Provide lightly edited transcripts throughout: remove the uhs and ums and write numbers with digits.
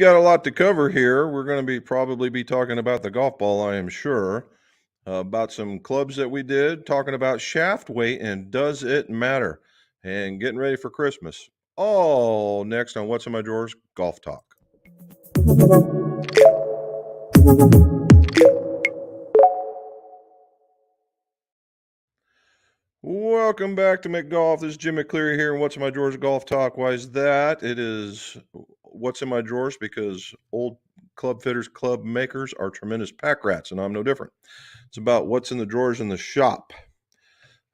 got a lot to cover here. We're going to probably be talking about the golf ball, I am sure, about some clubs that we did, talking about shaft weight and does it matter, and getting ready for Christmas. All next on What's in My Drawers Golf Talk. Welcome back to McGolf. This is Jim McCleary here, and What's in My Drawers Golf Talk. Why is that? It is What's in My Drawers because old club fitters, club makers are tremendous pack rats, and I'm no different. It's about what's in the drawers in the shop.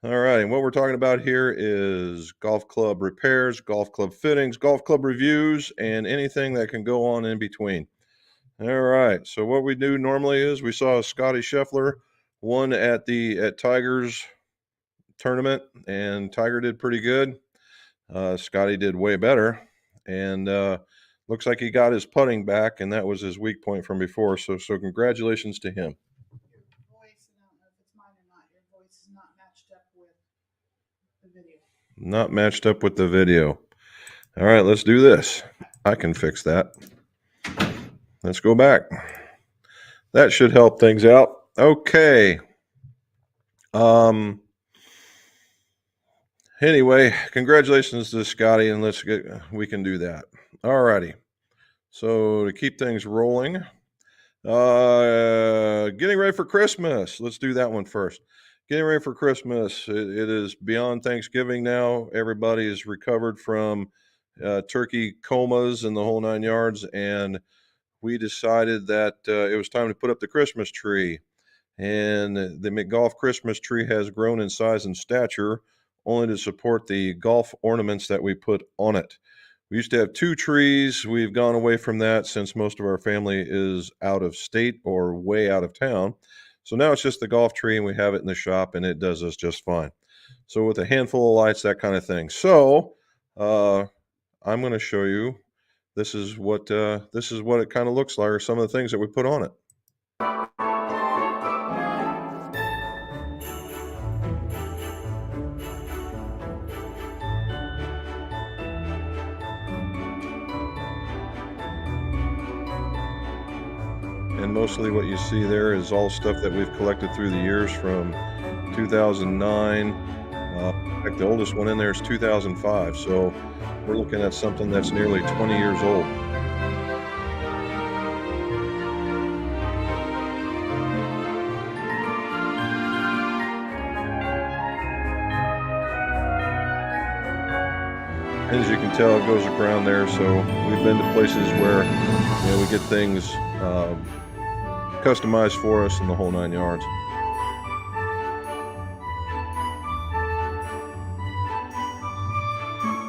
All right, and what we're talking about here is golf club repairs, golf club fittings, golf club reviews, and anything that can go on in between. All right, so what we do normally is we saw Scotty Scheffler won at Tiger's tournament, and Tiger did pretty good. Scotty did way better, and looks like he got his putting back, and that was his weak point from before. So congratulations to him. Your voice, I don't know if it's mine or not. Your voice is not matched up with the video. Not matched up with the video. All right, let's do this. I can fix that. Let's go back. That should help things out. Okay. Anyway, congratulations to Scotty, and we can do that. All righty. So to keep things rolling, getting ready for Christmas. Let's do that one first. Getting ready for Christmas. It is beyond Thanksgiving now. Everybody is recovered from turkey comas and the whole 9 yards, and we decided that it was time to put up the Christmas tree. And the McGolf Christmas tree has grown in size and stature only to support the golf ornaments that we put on it. We used to have 2 trees. We've gone away from that since most of our family is out of state or way out of town. So now it's just the golf tree, and we have it in the shop, and it does us just fine. So with a handful of lights, that kind of thing. So I'm going to show you. This is what it kind of looks like, or some of the things that we put on it. And mostly what you see there is all stuff that we've collected through the years from 2009. In fact, the oldest one in there is 2005. So we're looking at something that's nearly 20 years old. And as you can tell, it goes around there. So we've been to places where we get things customized for us in the whole 9 yards.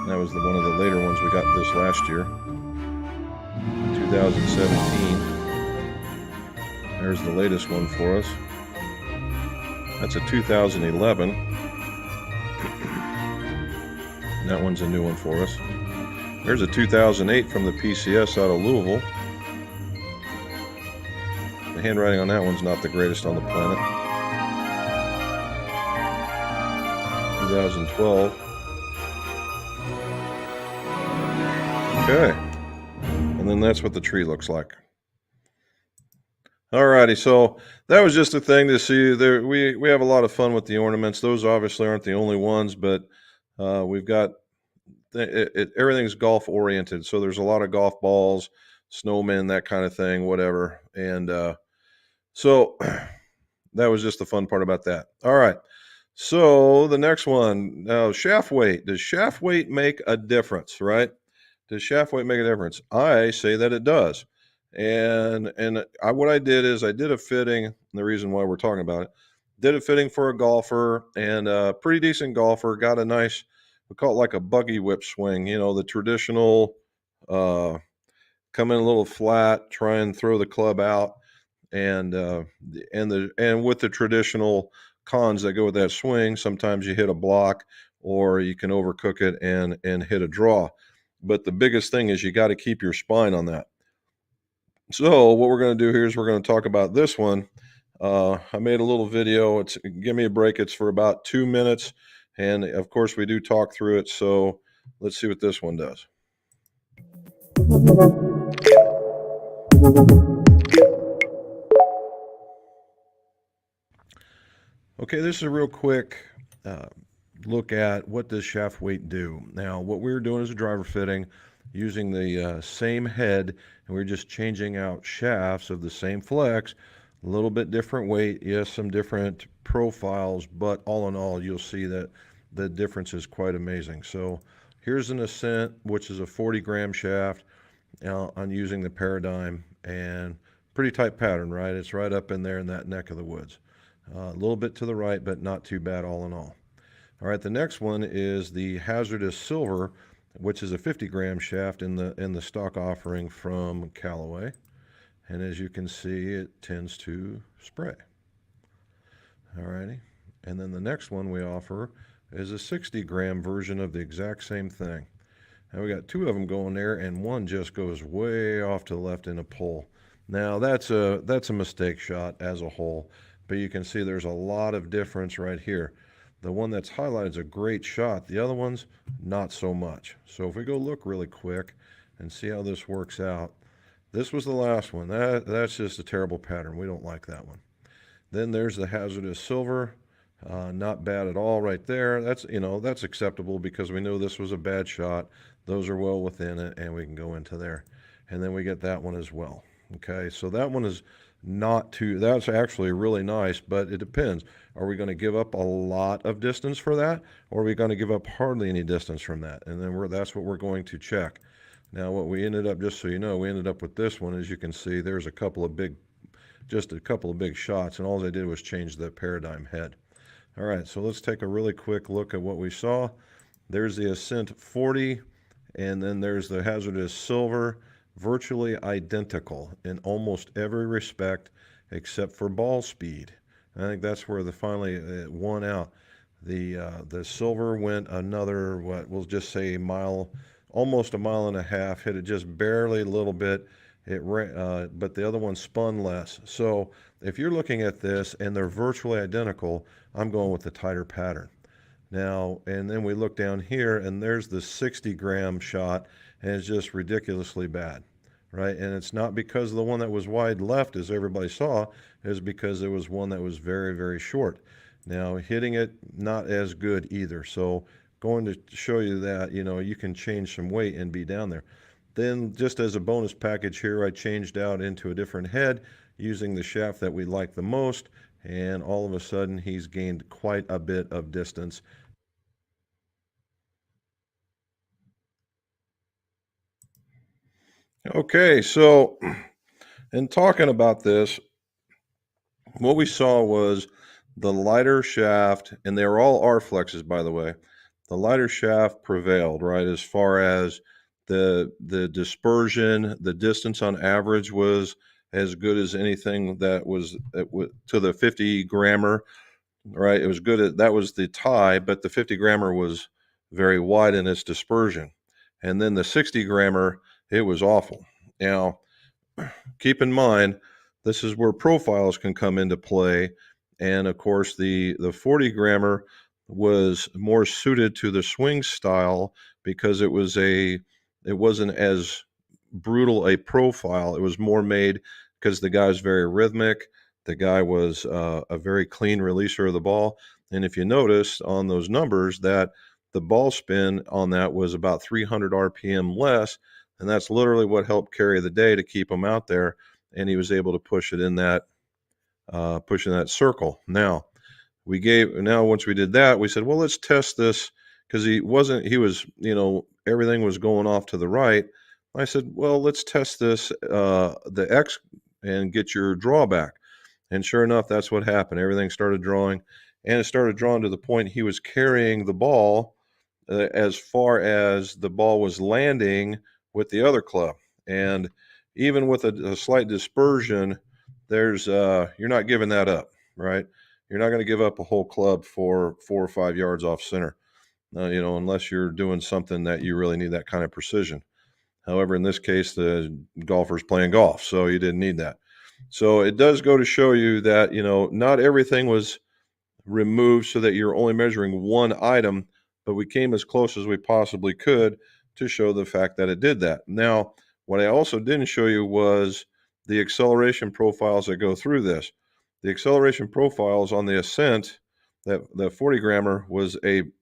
That was one of the later ones we got this last year, 2017. There's the latest one for us. That's a 2011. That one's a new one for us. There's a 2008 from the PCS out of Louisville. The handwriting on that one's not the greatest on the planet. 2012. Okay. And then that's what the tree looks like. Alrighty, so that was just a thing to see. There, we have a lot of fun with the ornaments. Those obviously aren't the only ones, but we've got everything's golf oriented. So there's a lot of golf balls, snowmen, that kind of thing, whatever. And so that was just the fun part about that. All right. So the next one, now shaft weight. Does shaft weight make a difference, right? Does shaft weight make a difference? I say that it does. And what I did is I did a fitting, and the reason why we're talking about it, did a fitting for a golfer, and a pretty decent golfer, got a nice, we call it like a buggy whip swing, the traditional come in a little flat, try and throw the club out, and with the traditional cons that go with that swing, sometimes you hit a block or you can overcook it and hit a draw. But the biggest thing is you got to keep your spine on that. So what we're going to do here is we're going to talk about this one. I made a little video. Give me a break. It's for about 2 minutes. And of course we do talk through it. So let's see what this one does. Okay, this is a real quick uh, look at what does shaft weight do. Now, what we were doing is a driver fitting using the same head, and we are just changing out shafts of the same flex, a little bit different weight, yes, some different profiles, but all in all, you'll see that the difference is quite amazing. So here's an Ascent, which is a 40-gram shaft. I'm using the Paradigm, and pretty tight pattern, right? It's right up in there in that neck of the woods. A little bit to the right, but not too bad all in all. All right, the next one is the Hazardous Silver, which is a 50-gram shaft in the stock offering from Callaway. And as you can see, it tends to spray. All righty. And then the next one we offer is a 60-gram version of the exact same thing. Now we got two of them going there, and one just goes way off to the left in a pull. Now that's a mistake shot as a whole, but you can see there's a lot of difference right here. The one that's highlighted is a great shot. The other one's not so much. So if we go look really quick and see how this works out, this was the last one. That's just a terrible pattern. We don't like that one. Then there's the Hazardous Silver. Not bad at all right there. That's acceptable because we know this was a bad shot. Those are well within it, and we can go into there. And then we get that one as well. Okay, so that one is not too, that's actually really nice, but it depends. Are we going to give up a lot of distance for that, or are we going to give up hardly any distance from that? And then that's what we're going to check. Now, what we ended up, just so you know, we ended up with this one. As you can see, there's just a couple of big shots, and all I did was change the Paradigm head. All right, so let's take a really quick look at what we saw. There's the Ascent 40, and then there's the Hazardous Silver, virtually identical in almost every respect except for ball speed. I think that's where finally it won out. The silver went another, what we'll just say a mile, almost a mile and a half, hit it just barely a little bit. But the other one spun less. So if you're looking at this and they're virtually identical, I'm going with the tighter pattern. Now, and then we look down here, and there's the 60-gram shot, and it's just ridiculously bad, right? And it's not because of the one that was wide left, as everybody saw, is because there was one that was very, very short. Now, hitting it, not as good either. So going to show you that, you can change some weight and be down there. Then, just as a bonus package here, I changed out into a different head using the shaft that we like the most, and all of a sudden he's gained quite a bit of distance. Okay, so in talking about this, what we saw was the lighter shaft, and they were all R flexes, by the way. The lighter shaft prevailed, right? As far as the dispersion, the distance on average was as good as anything that was to the 50 grammer, right? It was good. That was the tie, but the 50 grammer was very wide in its dispersion. And then the 60 grammer, it was awful. Now, keep in mind, this is where profiles can come into play. And of course, the 40 grammer was more suited to the swing style because it wasn't as brutal a profile. It was more made because the guy's very rhythmic. The guy was a very clean releaser of the ball. And if you notice on those numbers that the ball spin on that was about 300 RPM less, and that's literally what helped carry the day to keep him out there. And he was able to push it in that circle. Now once we did that, we said, well, let's test this because everything was going off to the right. I said, well, let's test this, the X, and get your drawback. And sure enough, that's what happened. Everything started drawing, and it started drawing to the point he was carrying the ball as far as the ball was landing with the other club. And even with a slight dispersion, you're not giving that up, right? You're not going to give up a whole club for 4 or 5 yards off center, unless you're doing something that you really need that kind of precision. However, in this case, the golfer's playing golf, so you didn't need that. So it does go to show you that, not everything was removed so that you're only measuring one item, but we came as close as we possibly could to show the fact that it did that. Now, what I also didn't show you was the acceleration profiles that go through this. The acceleration profiles on the Ascent, that the 40 grammer was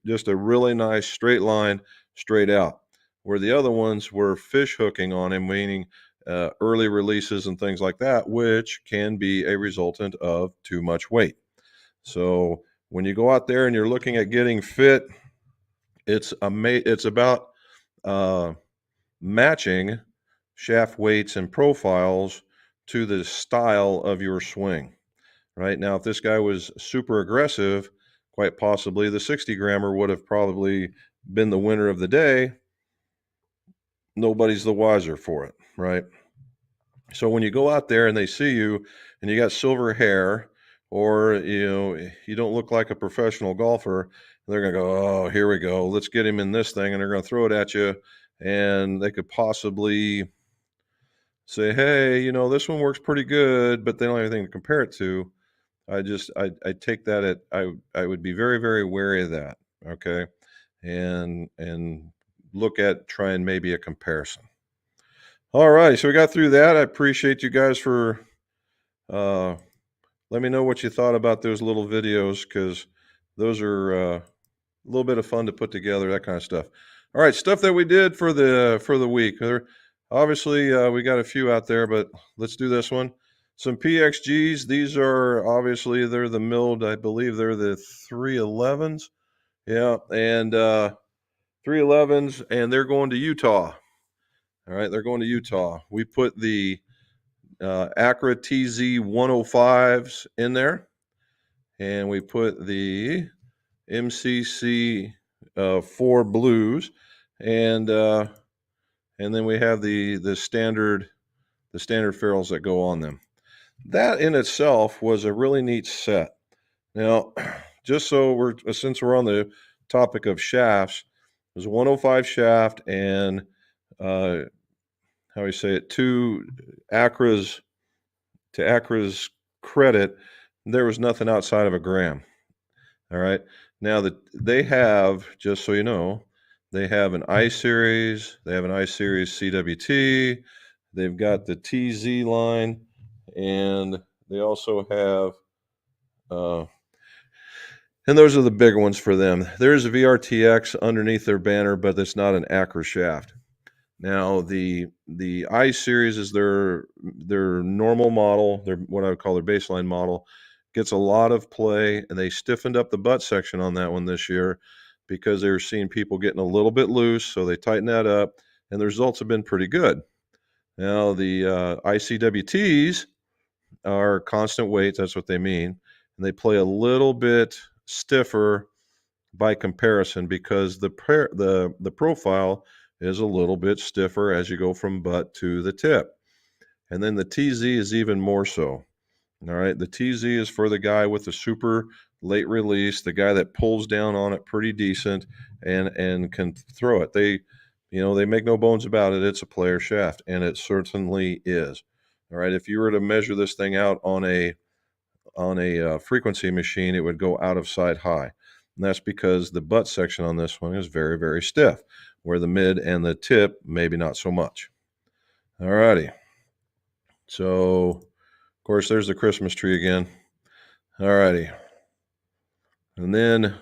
just a really nice straight line straight out, where the other ones were fish hooking on him, meaning early releases and things like that, which can be a resultant of too much weight. So when you go out there and you're looking at getting fit, it's about uh, matching shaft weights and profiles to the style of your swing. Right now, if this guy was super aggressive, quite possibly the 60 grammer would have probably been the winner of the day. Nobody's the wiser for it, right? So when you go out there and they see you and you got silver hair, or you don't look like a professional golfer, they're going to go, oh, here we go, let's get him in this thing, and they're going to throw it at you, and they could possibly say, hey, this one works pretty good, but they don't have anything to compare it to. I take that I would be very, very wary of that. Okay. And look at trying maybe a comparison. All right. So we got through that. I appreciate you guys for, let me know what you thought about those little videos, because those are a little bit of fun to put together, that kind of stuff. All right, stuff that we did for the week. Obviously, we got a few out there, but let's do this one. Some PXGs. These are obviously they're the milled. I believe they're the 311s. Yeah, and 311s, and they're going to Utah. All right, they're going to Utah. We put the Acura TZ 105s in there, and we put the MCC 4 blues, and then we have the standard ferrules that go on them. That in itself was a really neat set. Now, just so since we're on the topic of shafts, it was a 105 shaft, and how we say it, to Acura's credit, there was nothing outside of a gram. All right. Now that they have, just so you know, they have an I series, they have an I series CWT, they've got the TZ line, and they also have, and those are the bigger ones for them. There's a VRTX underneath their banner, but it's not an Acura shaft. Now the I series is their normal model, their what I would call their baseline model. Gets a lot of play, and they stiffened up the butt section on that one this year because they were seeing people getting a little bit loose, so they tightened that up, and the results have been pretty good. Now the ICWTs are constant weights, that's what they mean, and they play a little bit stiffer by comparison because the profile is a little bit stiffer as you go from butt to the tip. And then the TZ is even more so. All right, the TZ is for the guy with the super late release, the guy that pulls down on it pretty decent and can throw it. They make no bones about it. It's a player shaft, and it certainly is. All right, if you were to measure this thing out on a frequency machine, it would go out of sight high. And that's because the butt section on this one is very, very stiff, where the mid and the tip, maybe not so much. All righty. So, of course, there's the Christmas tree again. All righty. And then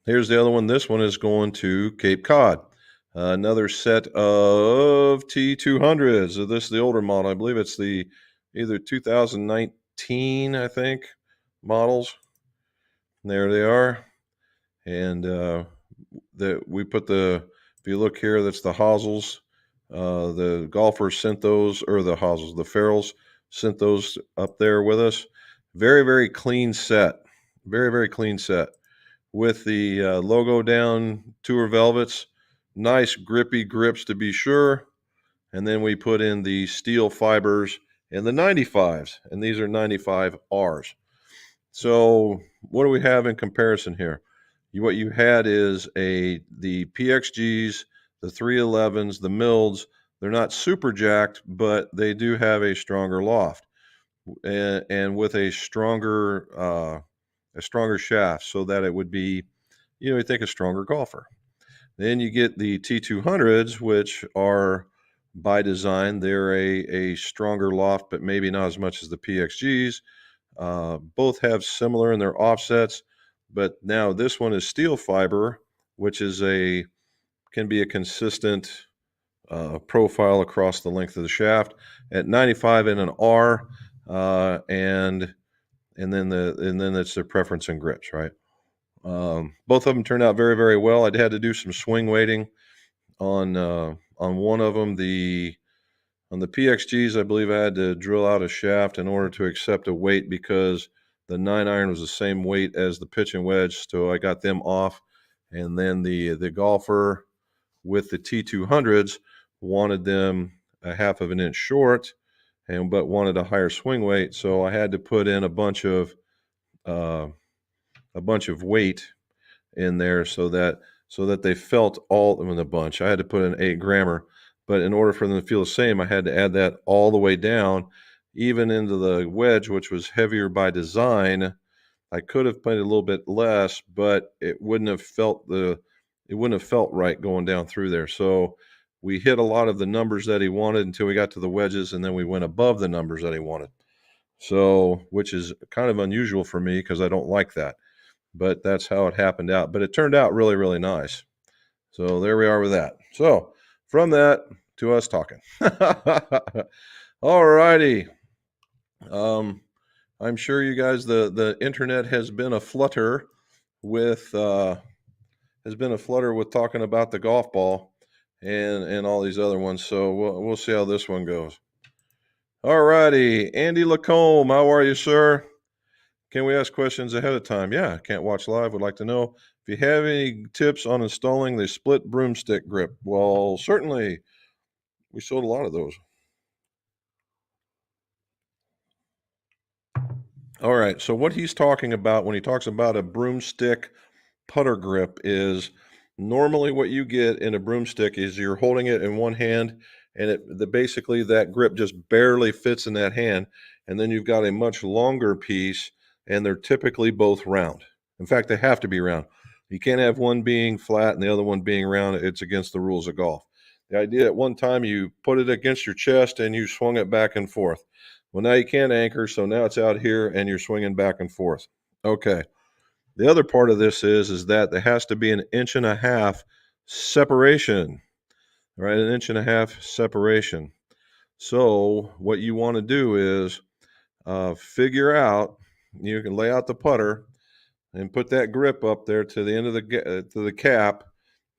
here's the other one. This one is going to Cape Cod. Another set of T200s. So this is the older model. I believe it's the either 2019, I think, models. There they are. And we put if you look here, that's the hosels. The golfers sent those, or the hosels, the ferrules sent those up there with us. Very, very clean set. Very, very clean set. With the logo down, Tour Velvets. Nice grippy grips to be sure. And then we put in the steel fibers and the 95s. And these are 95Rs. So what do we have in comparison here? What you had is the PXGs, the 311s, the Milds. They're not super jacked, but they do have a stronger loft and with a stronger shaft, so that it would be, I think, a stronger golfer. Then you get the T200s, which are by design. They're a stronger loft, but maybe not as much as the PXGs. Both have similar in their offsets, but now this one is steel fiber, which is can be a consistent profile across the length of the shaft at 95 in an R, and then it's their preference in grips, right? Both of them turned out very, very well. I had to do some swing weighting on one of them. On the PXGs, I believe I had to drill out a shaft in order to accept a weight because the 9-iron was the same weight as the pitch and wedge, so I got them off. And then the golfer with the T200s wanted them a half of an inch short, but wanted a higher swing weight, so I had to put in uh, a bunch of weight in there so that they felt all in a bunch. I had to put in 8 grammer, but in order for them to feel the same, I had to add that all the way down, even into the wedge, which was heavier by design. I could have played a little bit less, but it wouldn't have felt right going down through there. So we hit a lot of the numbers that he wanted until we got to the wedges, and then we went above the numbers that he wanted. So, which is kind of unusual for me because I don't like that, but that's how it happened out. But it turned out really, really nice. So there we are with that. So from that to us talking. All righty. I'm sure you guys, the internet has been a flutter with talking about the golf ball and all these other ones. So we'll see how this one goes. All righty, Andy Lacombe, how are you, sir? Can we ask questions ahead of time? Yeah, can't watch live. Would like to know if you have any tips on installing the split broomstick grip. Well, certainly, we sold a lot of those. All right, so what he's talking about when he talks about a broomstick putter grip is normally what you get in a broomstick is you're holding it in one hand, and basically that grip just barely fits in that hand, and then you've got a much longer piece, and they're typically both round. In fact, they have to be round. You can't have one being flat and the other one being round. It's against the rules of golf. The idea at one time you put it against your chest and you swung it back and forth. Well, now you can't anchor, so now it's out here and you're swinging back and forth. Okay. The other part of this is that there has to be an inch and a half separation, right? An inch and a half separation. So what you want to do is figure out. You can lay out the putter and put that grip up there to the end of the cap,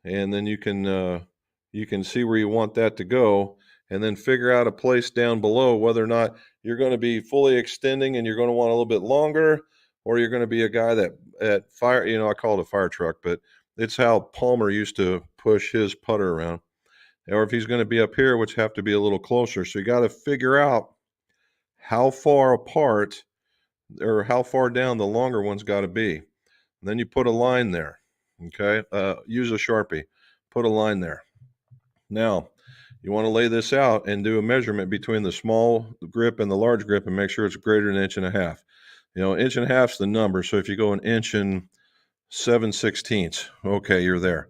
and then you can see where you want that to go, and then figure out a place down below whether or not you're going to be fully extending and you're going to want a little bit longer, or you're going to be a guy that at fire, I call it a fire truck, but it's how Palmer used to push his putter around. Or if he's going to be up here, which have to be a little closer. So you got to figure out how far apart or how far down the longer one's got to be. And then you put a line there. Okay. Use a Sharpie. Put a line there. Now, you want to lay this out and do a measurement between the small grip and the large grip and make sure it's greater than an inch and a half. An inch and a half is the number. So if you go an inch and 7/16, okay, you're there.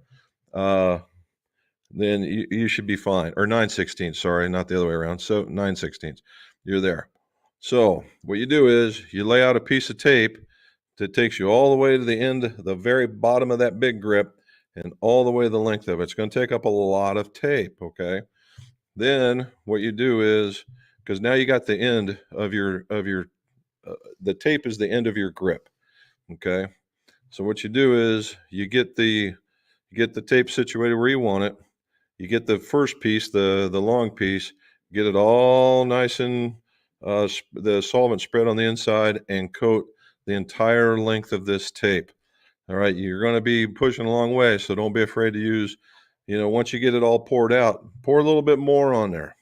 Then you should be fine. Or 9/16, sorry, not the other way around. So 9/16, you're there. So what you do is you lay out a piece of tape that takes you all the way to the end, the very bottom of that big grip, and all the way the length of it. It's going to take up a lot of tape, okay? Then what you do is, because now you got the end of your the tape is the end of your grip, okay? So what you do is you get the tape situated where you want it. You get the first piece, the long piece, get it all nice and the solvent spread on the inside and coat the entire length of this tape. All right, you're going to be pushing a long way, so don't be afraid to use, once you get it all poured out, pour a little bit more on there,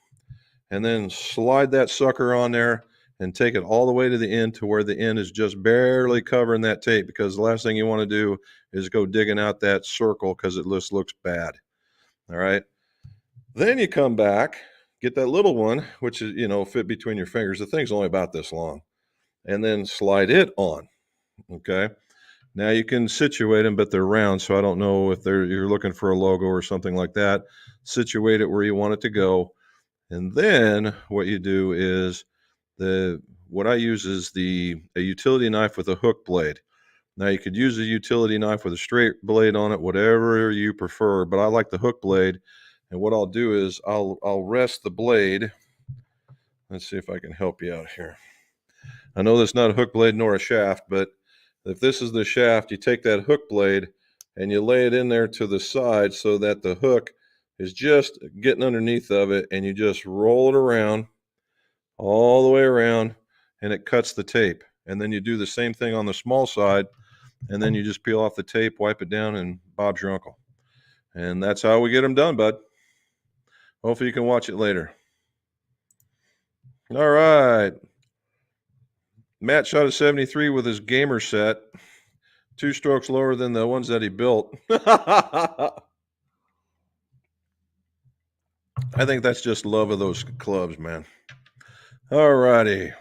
and then slide that sucker on there and take it all the way to the end to where the end is just barely covering that tape, because the last thing you want to do is go digging out that circle because it just looks bad. All right. Then you come back, get that little one, which is, fit between your fingers. The thing's only about this long, and then slide it on. Okay. Now you can situate them, but they're round, so I don't know if you're looking for a logo or something like that. Situate it where you want it to go. And then what you do is what I use is a utility knife with a hook blade. Now you could use a utility knife with a straight blade on it, whatever you prefer, but I like the hook blade. And what I'll do is I'll rest the blade. Let's see if I can help you out here. I know that's not a hook blade nor a shaft, but if this is the shaft, you take that hook blade and you lay it in there to the side so that the hook is just getting underneath of it, and you just roll it around all the way around, and it cuts the tape. And then you do the same thing on the small side, and then you just peel off the tape, wipe it down, and Bob's your uncle. And that's how we get them done, bud. Hopefully you can watch it later. All right. Matt shot a 73 with his gamer set, 2 strokes lower than the ones that he built. I think that's just love of those clubs, man. All righty.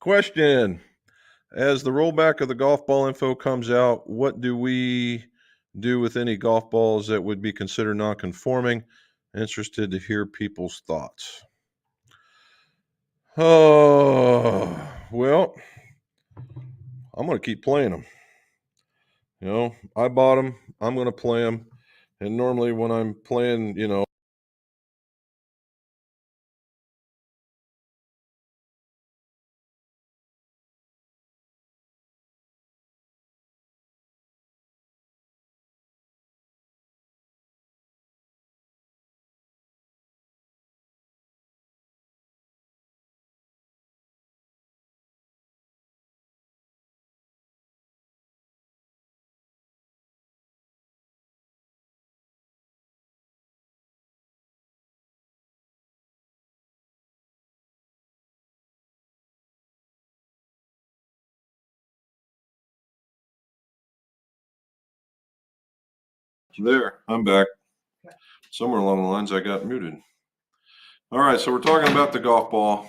Question. As the rollback of the golf ball info comes out, what do we do with any golf balls that would be considered non-conforming? Interested to hear people's thoughts. Oh, well, I'm going to keep playing them. You know, I bought them. I'm going to play them. And normally when I'm playing, you know, there, I'm back. Somewhere along the lines I got muted. All right, so we're talking about the golf ball.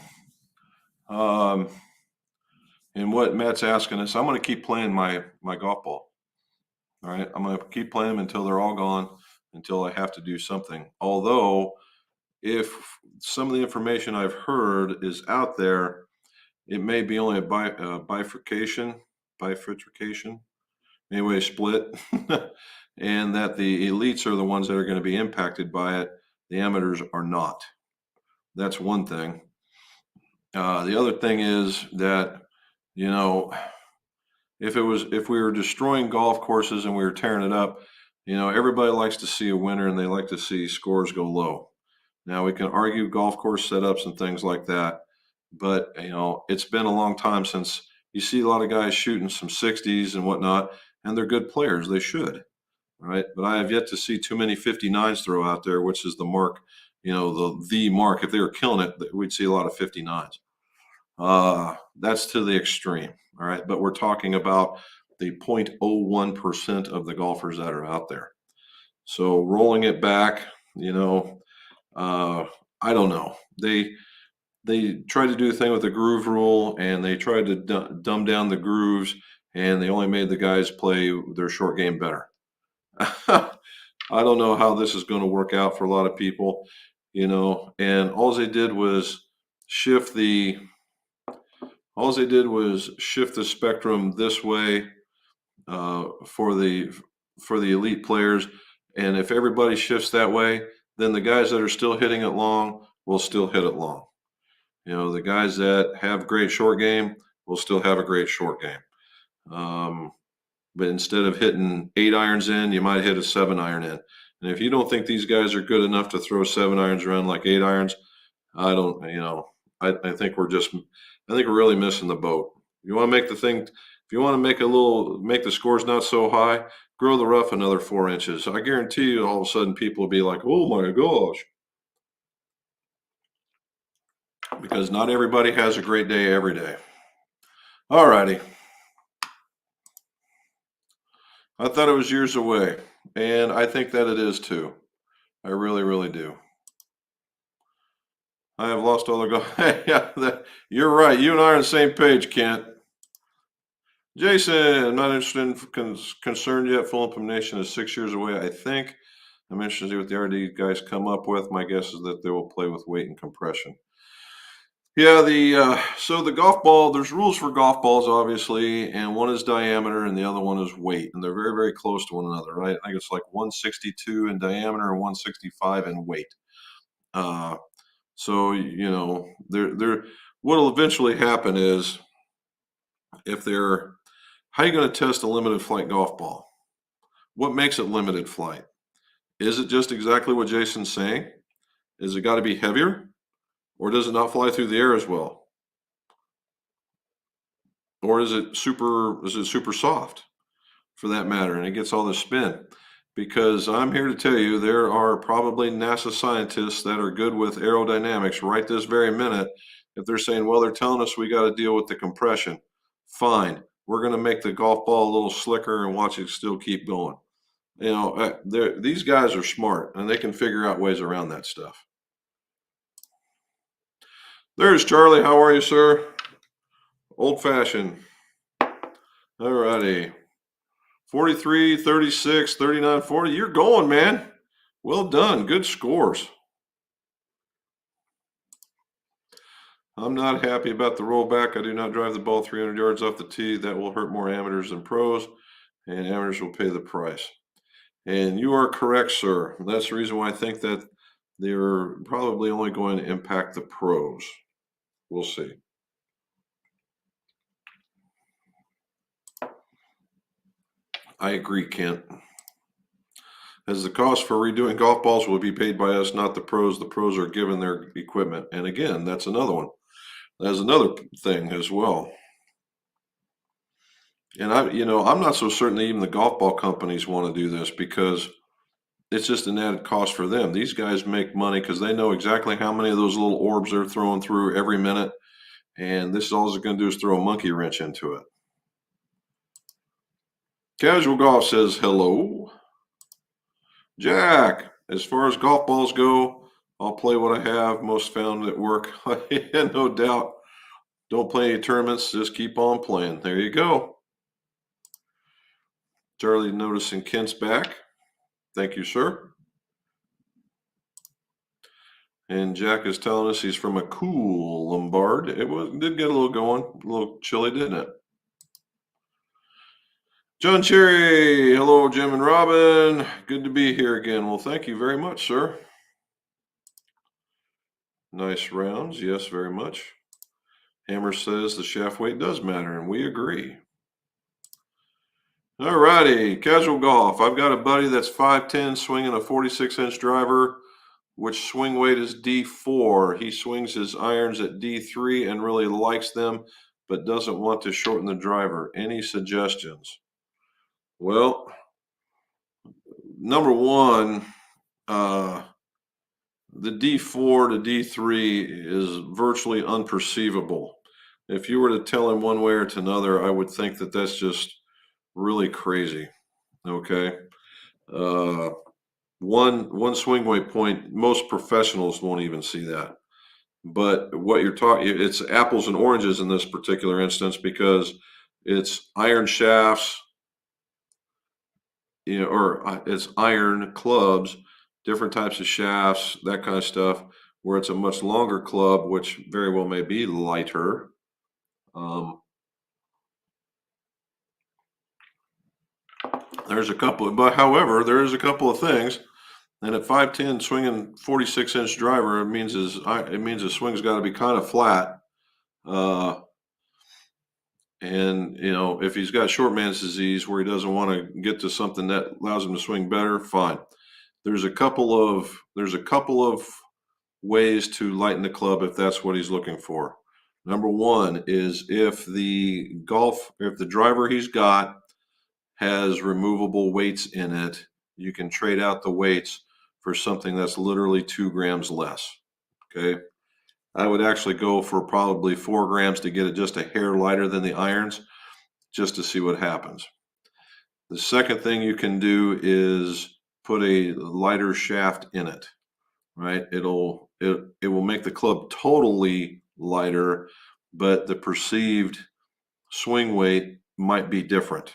And what Matt's asking us, I'm going to keep playing my golf ball. All right, I'm going to keep playing them until they're all gone, until I have to do something. Although, if some of the information I've heard is out there, it may be only a bifurcation, anyway, split, and that the elites are the ones that are going to be impacted by it. The amateurs are not. That's one thing. The other thing is that, you know, if we were destroying golf courses and we were tearing it up, you know, everybody likes to see a winner and they like to see scores go low. Now we can argue golf course setups and things like that, but you know, it's been a long time since you see a lot of guys shooting some 60s and whatnot, and they're good players. They should, right? But I have yet to see too many 59s throw out there, which is the mark, you know, the mark. If they were killing it, we'd see a lot of 59s. That's to the extreme. All right. But we're talking about the 0.01% of the golfers that are out there. So rolling it back, you know, I don't know. They tried to do the thing with the groove rule, and they tried to dumb down the grooves, and they only made the guys play their short game better. I don't know how this is going to work out for a lot of people, you know, and all they did was shift the spectrum this way for the elite players. And if everybody shifts that way, then the guys that are still hitting it long will still hit it long. You know, the guys that have great short game will still have a great short game. But instead of hitting 8 irons in, you might hit a 7 iron in. And if you don't think these guys are good enough to throw 7 irons around like 8 irons, I don't, you know, I think we're really missing the boat. You want to make the thing, if you want to make the scores not so high, grow the rough another 4 inches. I guarantee you, all of a sudden, people will be like, "Oh my gosh," because not everybody has a great day every day. All righty. I thought it was years away, and I think that it is too. I really, really do. I have lost all the go. Yeah, you're right. You and I are on the same page, Kent. Jason, I'm not interested in concerned yet. Full implementation is 6 years away, I think. I'm interested to see what the RD guys come up with. My guess is that they will play with weight and compression. Yeah, so the golf ball, there's rules for golf balls, obviously, and one is diameter and the other one is weight, and they're very, very close to one another, right? I think it's like 162 in diameter and 165 in weight. Uh, so they're what'll eventually happen is if they're how are you going to test a limited flight golf ball? What makes it limited flight? Is it just exactly what Jason's saying? Is it got to be heavier, or does it not fly through the air as well? Or is it super soft for that matter, and it gets all the spin? Because I'm here to tell you there are probably NASA scientists that are good with aerodynamics right this very minute. If they're saying, well, they're telling us we got to deal with the compression, fine. We're going to make the golf ball a little slicker and watch it still keep going. These guys are smart and they can figure out ways around that stuff. There's Charlie. How are you, sir? Old fashioned. All righty. 43, 36, 39, 40. You're going, man. Well done. Good scores. I'm not happy about the rollback. I do not drive the ball 300 yards off the tee. That will hurt more amateurs than pros, and amateurs will pay the price. And you are correct, sir. That's the reason why I think that they're probably only going to impact the pros. We'll see. I agree, Kent. As the cost for redoing golf balls will be paid by us, not the pros. The pros are given their equipment. And again, that's another one. That's another thing as well. And I'm not so certain that even the golf ball companies want to do this because it's just an added cost for them. These guys make money because they know exactly how many of those little orbs they're throwing through every minute. And this is all it's going to do is throw a monkey wrench into it. Casual Golf says hello. Jack, as far as golf balls go, I'll play what I have most found at work. No doubt. Don't play any tournaments, just keep on playing. There you go. Charlie noticing Kent's back. Thank you, sir. And Jack is telling us he's from a cool Lombard. Did get a little going, a little chilly, didn't it? John Cherry, hello, Jim and Robin. Good to be here again. Well, thank you very much, sir. Nice rounds, yes, very much. Hammer says the shaft weight does matter, and we agree. All righty, casual golf. I've got a buddy that's 5'10", swinging a 46-inch driver, which swing weight is D4. He swings his irons at D3 and really likes them, but doesn't want to shorten the driver. Any suggestions? Well, number one, the D4 to D3 is virtually unperceivable. If you were to tell him one way or to another, I would think that that's just really crazy. Okay. One swing weight point, most professionals won't even see that. But what you're talking, it's apples and oranges in this particular instance because it's iron shafts, or it's iron clubs, different types of shafts, that kind of stuff, where it's a much longer club, which very well may be lighter. However, there is a couple of things. And at 5'10", swinging 46-inch driver, it means his swing's got to be kind of flat. And if he's got short man's disease where he doesn't want to get to something that allows him to swing better, fine. There's a couple of ways to lighten the club if that's what he's looking for. Number one is if the driver he's got has removable weights in it, you can trade out the weights for something that's literally 2 grams less. Okay. I would actually go for probably 4 grams to get it just a hair lighter than the irons, just to see what happens. The second thing you can do is put a lighter shaft in it, right? It will make the club totally lighter, but the perceived swing weight might be different.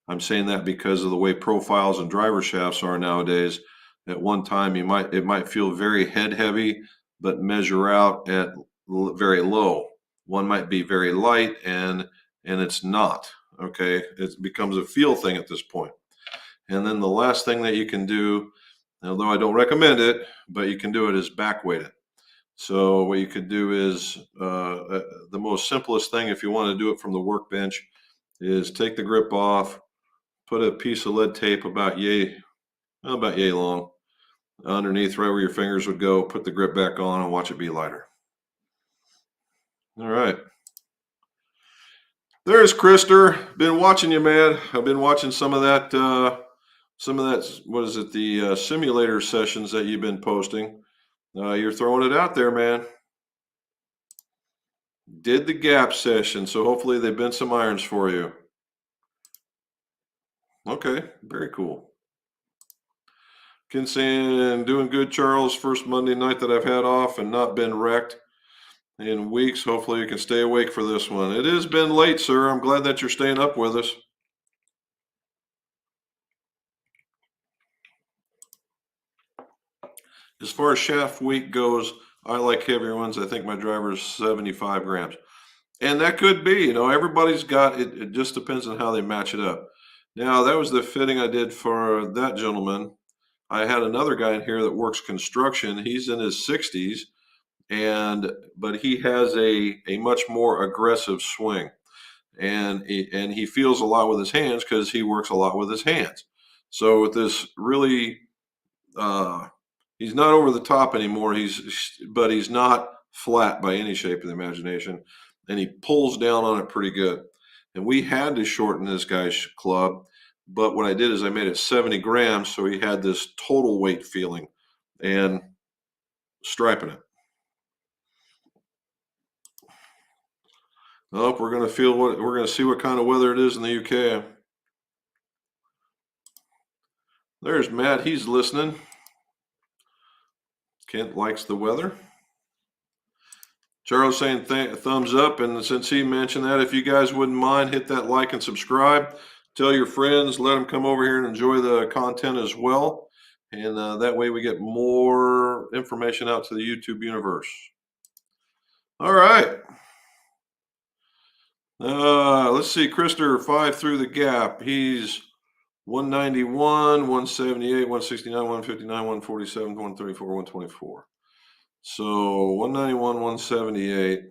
I'm saying that because of the way profiles and driver shafts are nowadays. at one time it might feel very head heavy, but measure out at very low. One might be very light and it's not. Okay, it becomes a feel thing at this point. And then the last thing that you can do, although I don't recommend it, but you can do it, is back weight it. So what you could do is the most simplest thing if you want to do it from the workbench is take the grip off, put a piece of lead tape about yay long underneath right where your fingers would go, put the grip back on and watch it be lighter. All right. There's Krister. Been watching you, man. I've been watching some of that, what is it, the simulator sessions that you've been posting. You're throwing it out there, man. Did the gap session, so hopefully they've been some irons for you. Okay, very cool. Kinsan, doing good, Charles. First Monday night that I've had off and not been wrecked in weeks. Hopefully you can stay awake for this one. It has been late, sir. I'm glad that you're staying up with us. As far as shaft weight goes, I like heavier ones. I think my driver is 75 grams. And that could be, everybody's got it. It just depends on how they match it up. Now, that was the fitting I did for that gentleman. I had another guy in here that works construction. He's in his 60s, but he has a much more aggressive swing. And he feels a lot with his hands because he works a lot with his hands. So with this really he's not over the top anymore. But he's not flat by any shape of the imagination, and he pulls down on it pretty good. And we had to shorten this guy's club, but what I did is I made it 70 grams, so he had this total weight feeling, and striping it. Oh, we're gonna see what kind of weather it is in the UK. There's Matt. He's listening. Kent likes the weather. Charles saying thumbs up, and since he mentioned that, if you guys wouldn't mind, hit that like and subscribe. Tell your friends, let them come over here and enjoy the content as well, and that way we get more information out to the YouTube universe. All right. Let's see. Krister 5 through the gap. He's 191, 178, 169, 159, 147, 134, 124. So 191, 178.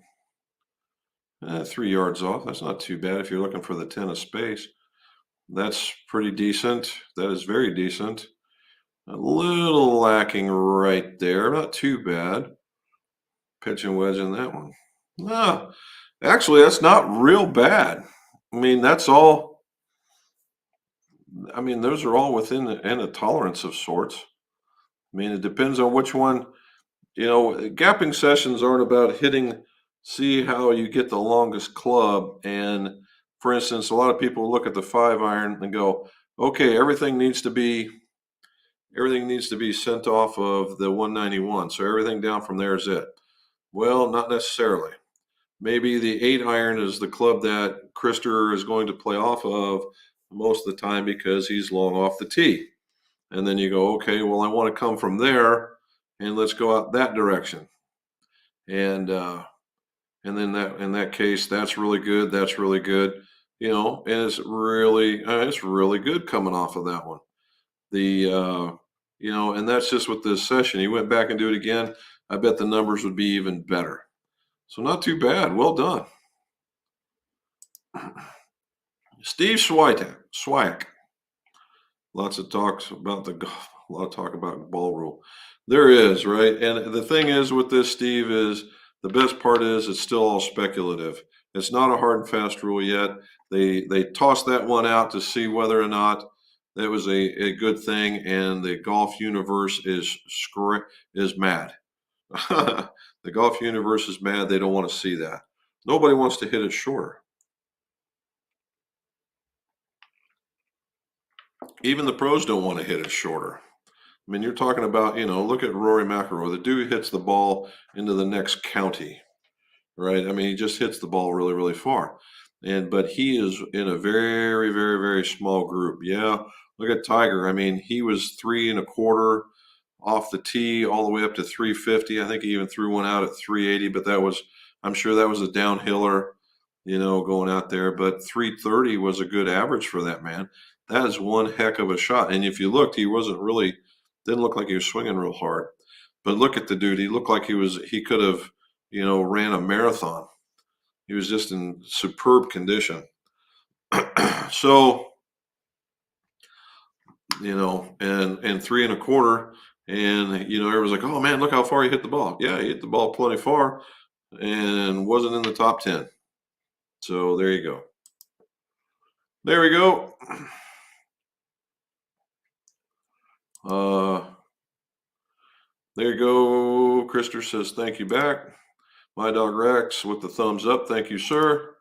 3 yards off. That's not too bad if you're looking for the 10 of space. That's pretty decent. That is very decent. A little lacking right there. Not too bad. Pitch and wedge in that one. No, actually, that's not real bad. I mean, that's all. I mean, those are all within a tolerance of sorts. I mean, it depends on which one. Gapping sessions aren't about hitting, see how you get the longest club. And for instance, a lot of people look at the 5-iron and go, okay, everything needs to be sent off of the 191. So everything down from there is it. Well, not necessarily. Maybe the 8-iron is the club that Krister is going to play off of most of the time because he's long off the tee. And then you go, okay, well, I want to come from there and let's go out that direction. And then that in that case, that's really good. That's really good. And it's really good coming off of that one. And that's just with this session. He went back and do it again. I bet the numbers would be even better. So not too bad. Well done. Steve Swiak. Lots of talks about a lot of talk about ball rule. There is, right? And the thing is with this, Steve, is the best part is it's still all speculative. It's not a hard and fast rule yet. They tossed that one out to see whether or not that was a good thing, and the golf universe is mad. The golf universe is mad. They don't want to see that. Nobody wants to hit it shorter. Even the pros don't want to hit it shorter. I mean, you're talking about, look at Rory McIlroy. The dude hits the ball into the next county, right? I mean, he just hits the ball really, really far. But he is in a very, very, very small group. Yeah, look at Tiger. I mean, he was 3 1/4. off the tee all the way up to 350. I think he even threw one out at 380, but I'm sure that was a downhiller, going out there. But 330 was a good average for that man. That is one heck of a shot. And if you looked, didn't look like he was swinging real hard. But look at the dude. He looked like he could have, ran a marathon. He was just in superb condition. So, and 3 1/4. And, everyone's like, oh man, look how far he hit the ball. Yeah, he hit the ball plenty far and wasn't in the top 10. So there you go. There we go. There you go. Krister says, thank you back. My dog Rex with the thumbs up. Thank you, sir.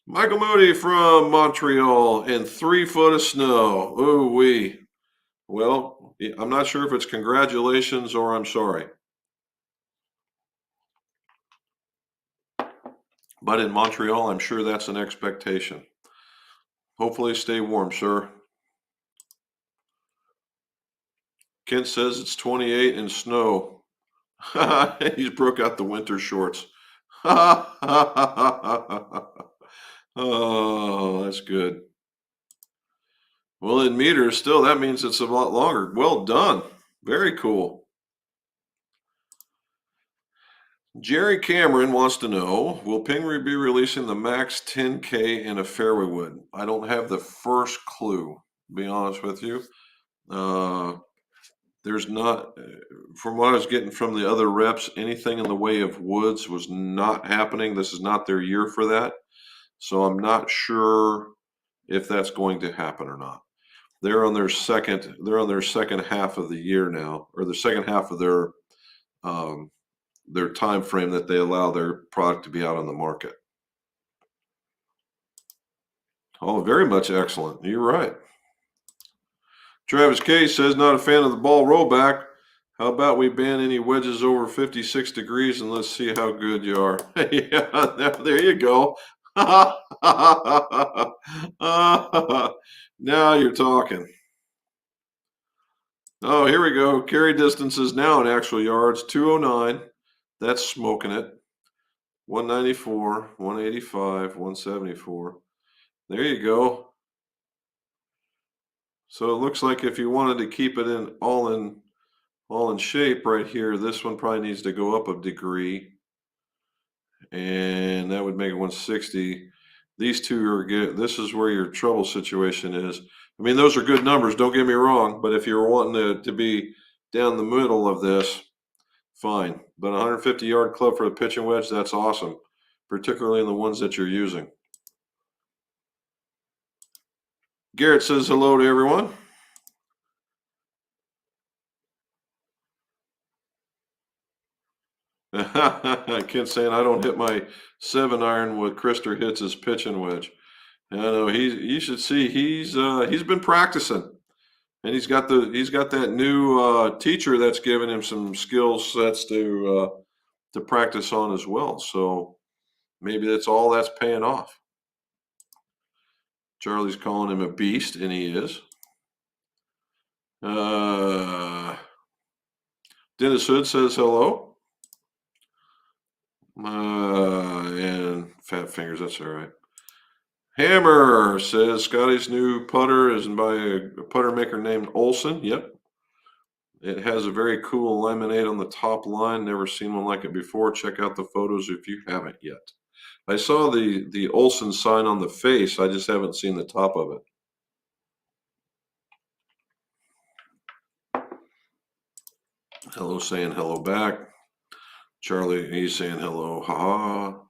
Michael Moody from Montreal and 3 foot of snow. Ooh wee. Well, I'm not sure if it's congratulations or I'm sorry. But in Montreal, I'm sure that's an expectation. Hopefully stay warm, sir. Kent says it's 28 and snow. He's broke out the winter shorts. Oh, that's good. Well, in meters, still, that means it's a lot longer. Well done. Very cool. Jerry Cameron wants to know, will Pingree be releasing the Max 10K in a fairway wood? I don't have the first clue, to be honest with you. There's not, from what I was getting from the other reps, anything in the way of woods was not happening. This is not their year for that. So I'm not sure if that's going to happen or not. They're on their second half of the year now, or the second half of their time frame that they allow their product to be out on the market. Oh, very much excellent. You're right. Travis K says, not a fan of the ball rollback. How about we ban any wedges over 56 degrees and let's see how good you are. Yeah, there you go. Now you're talking. Oh, here we go. Carry distances now in actual yards, 209. That's smoking it. 194, 185, 174. There you go. So it looks like if you wanted to keep it all in shape right here, this one probably needs to go up a degree. And that would make it 160. These two are good. This is where your trouble situation is. I mean, those are good numbers, don't get me wrong, but if you're wanting to be down the middle of this, fine. But 150-yard club for the pitching wedge, that's awesome, particularly in the ones that you're using. Garrett says hello to everyone. Kent's saying I don't hit my 7-iron what Krister hits his pitching wedge. I know you should see he's been practicing. And he's got that new teacher that's giving him some skill sets to practice on as well. So maybe that's paying off. Charlie's calling him a beast, and he is. Dennis Hood says hello. And fat fingers, that's all right. Hammer says Scotty's new putter is by a putter maker named Olson. Yep. It has a very cool laminate on the top line. Never seen one like it before. Check out the photos if you haven't yet. I saw the Olson sign on the face. I just haven't seen the top of it. Hello saying hello back. Charlie, he's saying hello. Ha ha.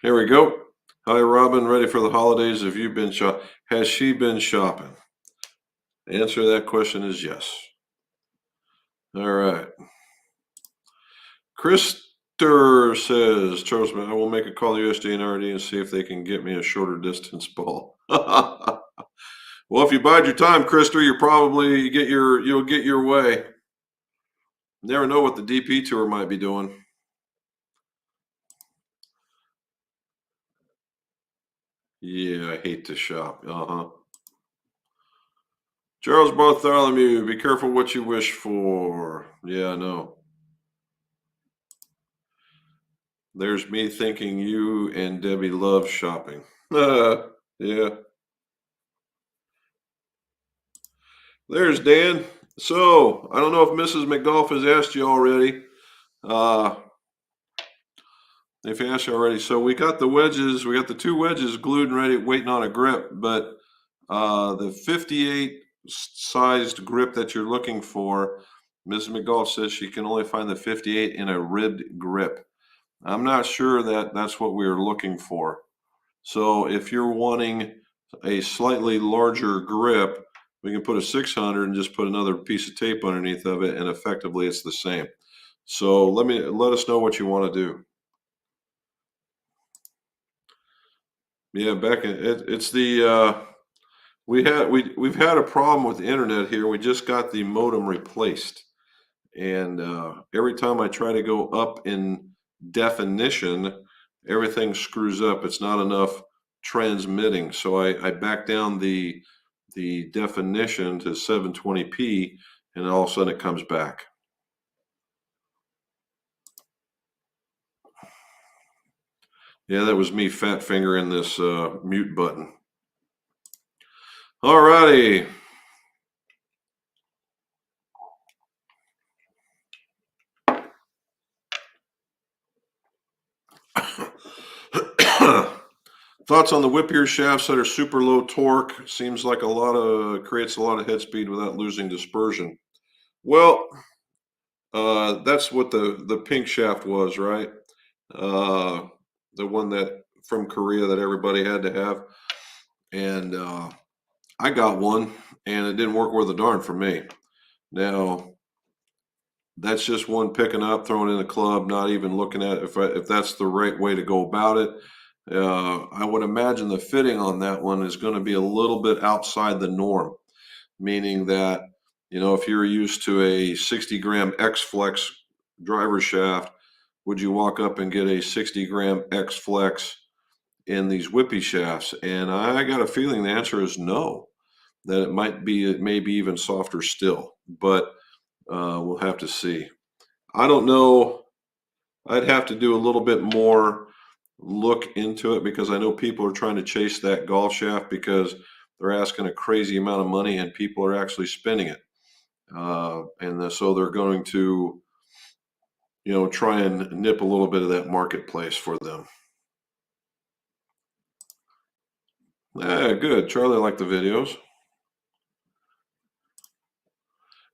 Here we go. Hi, Robin. Ready for the holidays? Have you been Has she been shopping? The answer to that question is yes. All right. Krister says, Charlesman, I will make a call to USD and RD and see if they can get me a shorter distance ball. Well, if you bide your time, Krister, you'll get your way. Never know what the DP tour might be doing. Yeah, I hate to shop. Charles Bartholomew, be careful what you wish for. Yeah, I know. There's me thinking you and Debbie love shopping. Yeah. There's Dan. So, I don't know if Mrs. McGolf has asked you already. Uh, if he asked you already, so we got the wedges, we got the two wedges glued and ready, waiting on a grip, but the 58 sized grip that you're looking for, Mrs. McGolf says she can only find the 58 in a ribbed grip. I'm not sure that that's what we are looking for. So if you're wanting a slightly larger grip, we can put a 600 and just put another piece of tape underneath of it, and effectively it's the same. So let us know what you want to do. Yeah, back in it's the we've had a problem with the internet here. We just got the modem replaced, and every time I try to go up in definition, everything screws up. It's not enough transmitting, so I back down the definition to 720p, and all of a sudden it comes back. Yeah, that was me fat fingering this mute button. All righty. Thoughts on the whip gear shafts that are super low torque? Seems like creates a lot of head speed without losing dispersion. Well, that's what the pink shaft was, right? Uh, the one that from Korea that everybody had to have, and I got one, and it didn't work worth a darn for me. Now, that's just one picking up, throwing in the club, not even looking at if that's the right way to go about it. I would imagine the fitting on that one is going to be a little bit outside the norm, meaning that, if you're used to a 60-gram X Flex driver shaft, would you walk up and get a 60-gram X Flex in these whippy shafts? And I got a feeling the answer is no, that it may be even softer still, but we'll have to see. I don't know. I'd have to do a little bit more look into it, because I know people are trying to chase that golf shaft because they're asking a crazy amount of money and people are actually spinning it. So they're going to, try and nip a little bit of that marketplace for them. Good. Charlie liked the videos.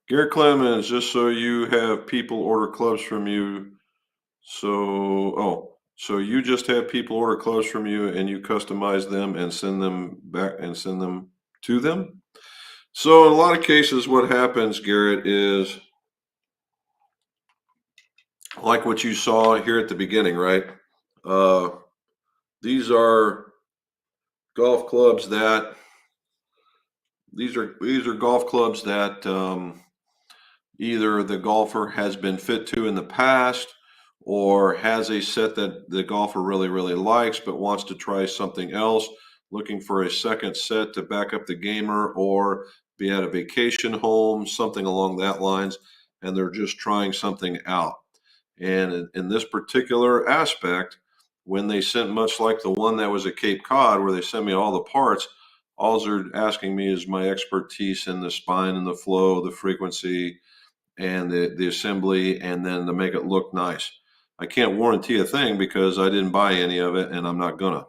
Garrett Clemens, just so you have people order clubs from you. So you just have people order clubs from you and you customize them and send them back and send them to them? So in a lot of cases, what happens, Garrett, is like what you saw here at the beginning, right? Uh, these are golf clubs that these are golf clubs that either the golfer has been fit to in the past, or has a set that the golfer really, really likes but wants to try something else, looking for a second set to back up the gamer, or be at a vacation home, something along that lines, and they're just trying something out. And in this particular aspect, when they sent, much like the one that was at Cape Cod, where they sent me all the parts, all they're asking me is my expertise in the spine and the flow, the frequency, and the assembly, and then to make it look nice. I can't warranty a thing because I didn't buy any of it, and I'm not gonna.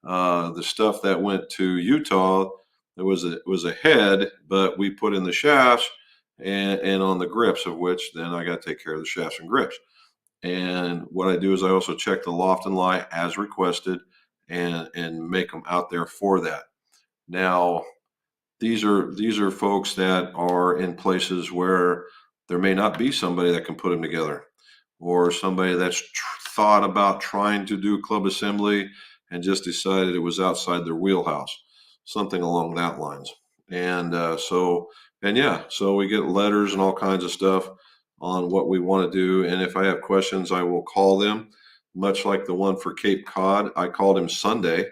The stuff that went to Utah, it was a head, but we put in the shafts and on the grips, of which then I got to take care of the shafts and grips. And what I do is I also check the loft and lie as requested, and make them out there for that. Now, these are folks that are in places where there may not be somebody that can put them together, or somebody that's thought about trying to do club assembly and just decided it was outside their wheelhouse, something along that lines. And so we get letters and all kinds of stuff on what we want to do, and if I have questions, I will call them, much like the one for Cape Cod. I called him Sunday,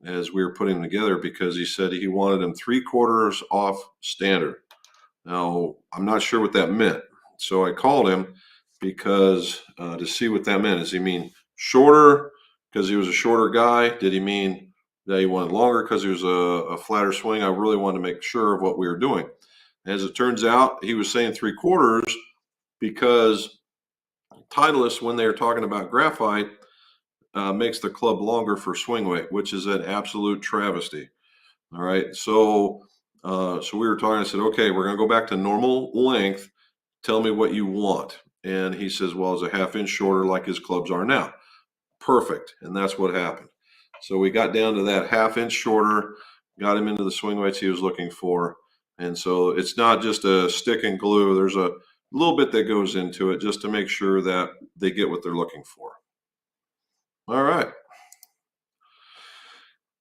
as we were putting them together because he said he wanted them 3/4 off standard. Now, I'm not sure what that meant. So I called him because to see what that meant. Does he mean shorter because he was a shorter guy? Did he mean that he wanted longer because he was a flatter swing? I really wanted to make sure of what we were doing. As it turns out, he was saying 3/4 because Titleist, when they are talking about graphite, makes the club longer for swing weight, which is an absolute travesty. All right. So we were talking. I said, okay, we're going to go back to normal length. Tell me what you want. And he says, well, it's a 1/2 inch shorter like his clubs are now. Perfect. And that's what happened. So we got down to that 1/2 inch shorter, got him into the swing weights he was looking for. And so it's not just a stick and glue. There's a little bit that goes into it just to make sure that they get what they're looking for. All right.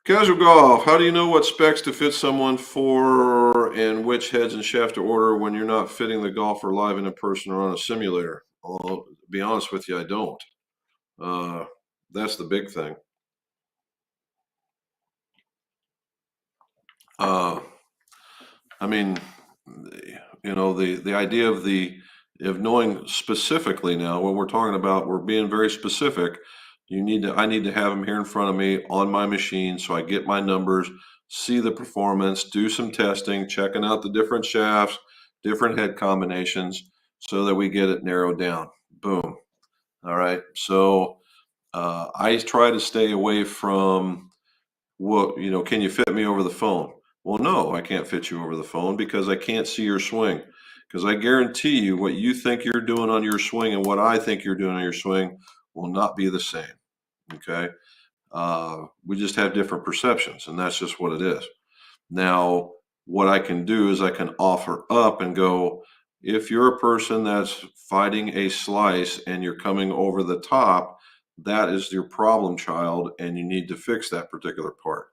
Casual golf. How do you know what specs to fit someone for and which heads and shaft to order when you're not fitting the golfer live in a person or on a simulator? Well, to be honest with you, I don't. Uh, that's the big thing. Uh, I mean, the idea of knowing specifically now when we're talking about we're being very specific. I need to have them here in front of me on my machine so I get my numbers, see the performance, do some testing, checking out the different shafts, different head combinations, so that we get it narrowed down. Boom. All right. So I try to stay away from can you fit me over the phone? Well, no, I can't fit you over the phone because I can't see your swing. Because I guarantee you, what you think you're doing on your swing and what I think you're doing on your swing will not be the same. Okay. We just have different perceptions, and that's just what it is. Now, what I can do is I can offer up and go, if you're a person that's fighting a slice and you're coming over the top, that is your problem child, and you need to fix that particular part.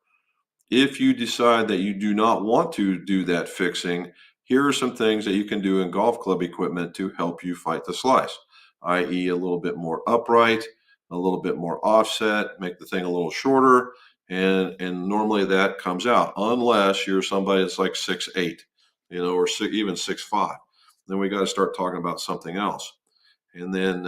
If you decide that you do not want to do that fixing, here are some things that you can do in golf club equipment to help you fight the slice, i.e., a little bit more upright, a little bit more offset, make the thing a little shorter, and normally that comes out unless you're somebody that's like 6'8", or even 6'5". Then we got to start talking about something else. And then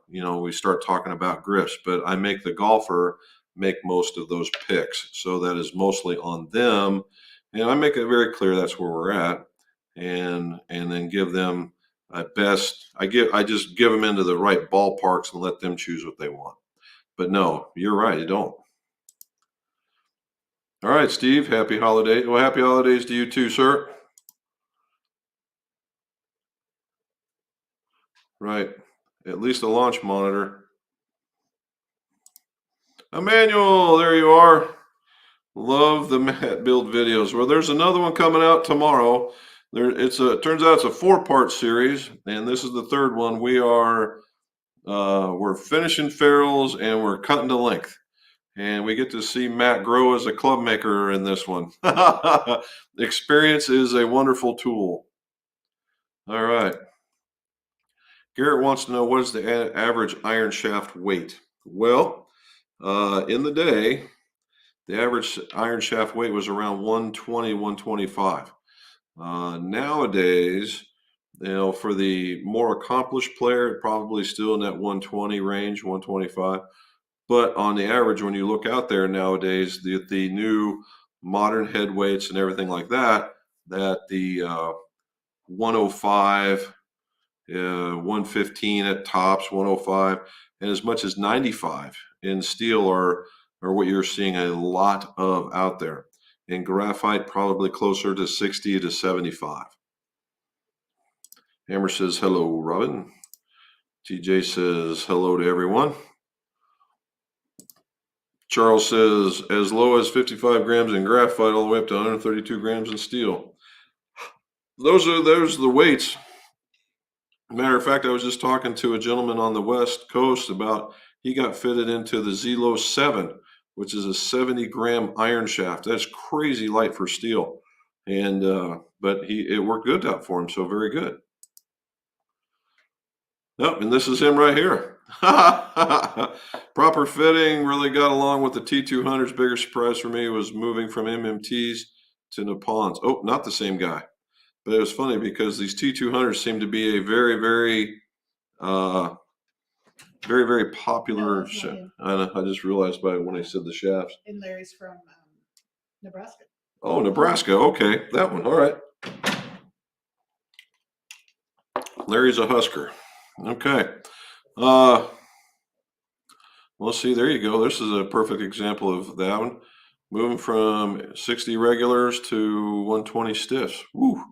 we start talking about grips. But I make the golfer make most of those picks, so that is mostly on them, and I make it very clear that's where we're at, and then give them I just give them into the right ballparks and let them choose what they want. But no, you're right, you don't. All right, Steve, happy holiday. Well, happy holidays to you too, sir. Right, at least a launch monitor. Emmanuel, there you are. Love the mat build videos. Well, there's another one coming out tomorrow. It turns out it's a 4-part series, and this is the third one. We're finishing ferrules and we're cutting to length, and we get to see Matt grow as a club maker in this one. Experience is a wonderful tool. All right. Garrett wants to know, what is the average iron shaft weight? Well, in the day, the average iron shaft weight was around 120, 125. Nowadays, for the more accomplished player, probably still in that 120 range, 125. But on the average, when you look out there nowadays, the new modern head weights and everything like that, that the 105, 115 at tops, 105, and as much as 95 in steel are what you're seeing a lot of out there. In graphite, probably closer to 60 to 75. Hammer says, hello, Robin. TJ says, hello to everyone. Charles says, as low as 55 grams in graphite all the way up to 132 grams in steel. Those are the weights. Matter of fact, I was just talking to a gentleman on the West Coast about, he got fitted into the Zelo 7, which is a 70-gram iron shaft. That's crazy light for steel. And but it worked good out for him, so very good. Yep, and this is him right here. Proper fitting really got along with the T200s. Bigger surprise for me was moving from MMTs to Nippons. Oh, not the same guy. But it was funny because these T200s seem to be a uh, very popular. that's not him. I just realized by when I said the shafts. And Larry's from Nebraska. Oh, Nebraska. Okay, that one. All right. Larry's a Husker. Okay. Well, let's see. There you go. This is a perfect example of that one. Moving from 60 regulars to 120 stiffs. Woo.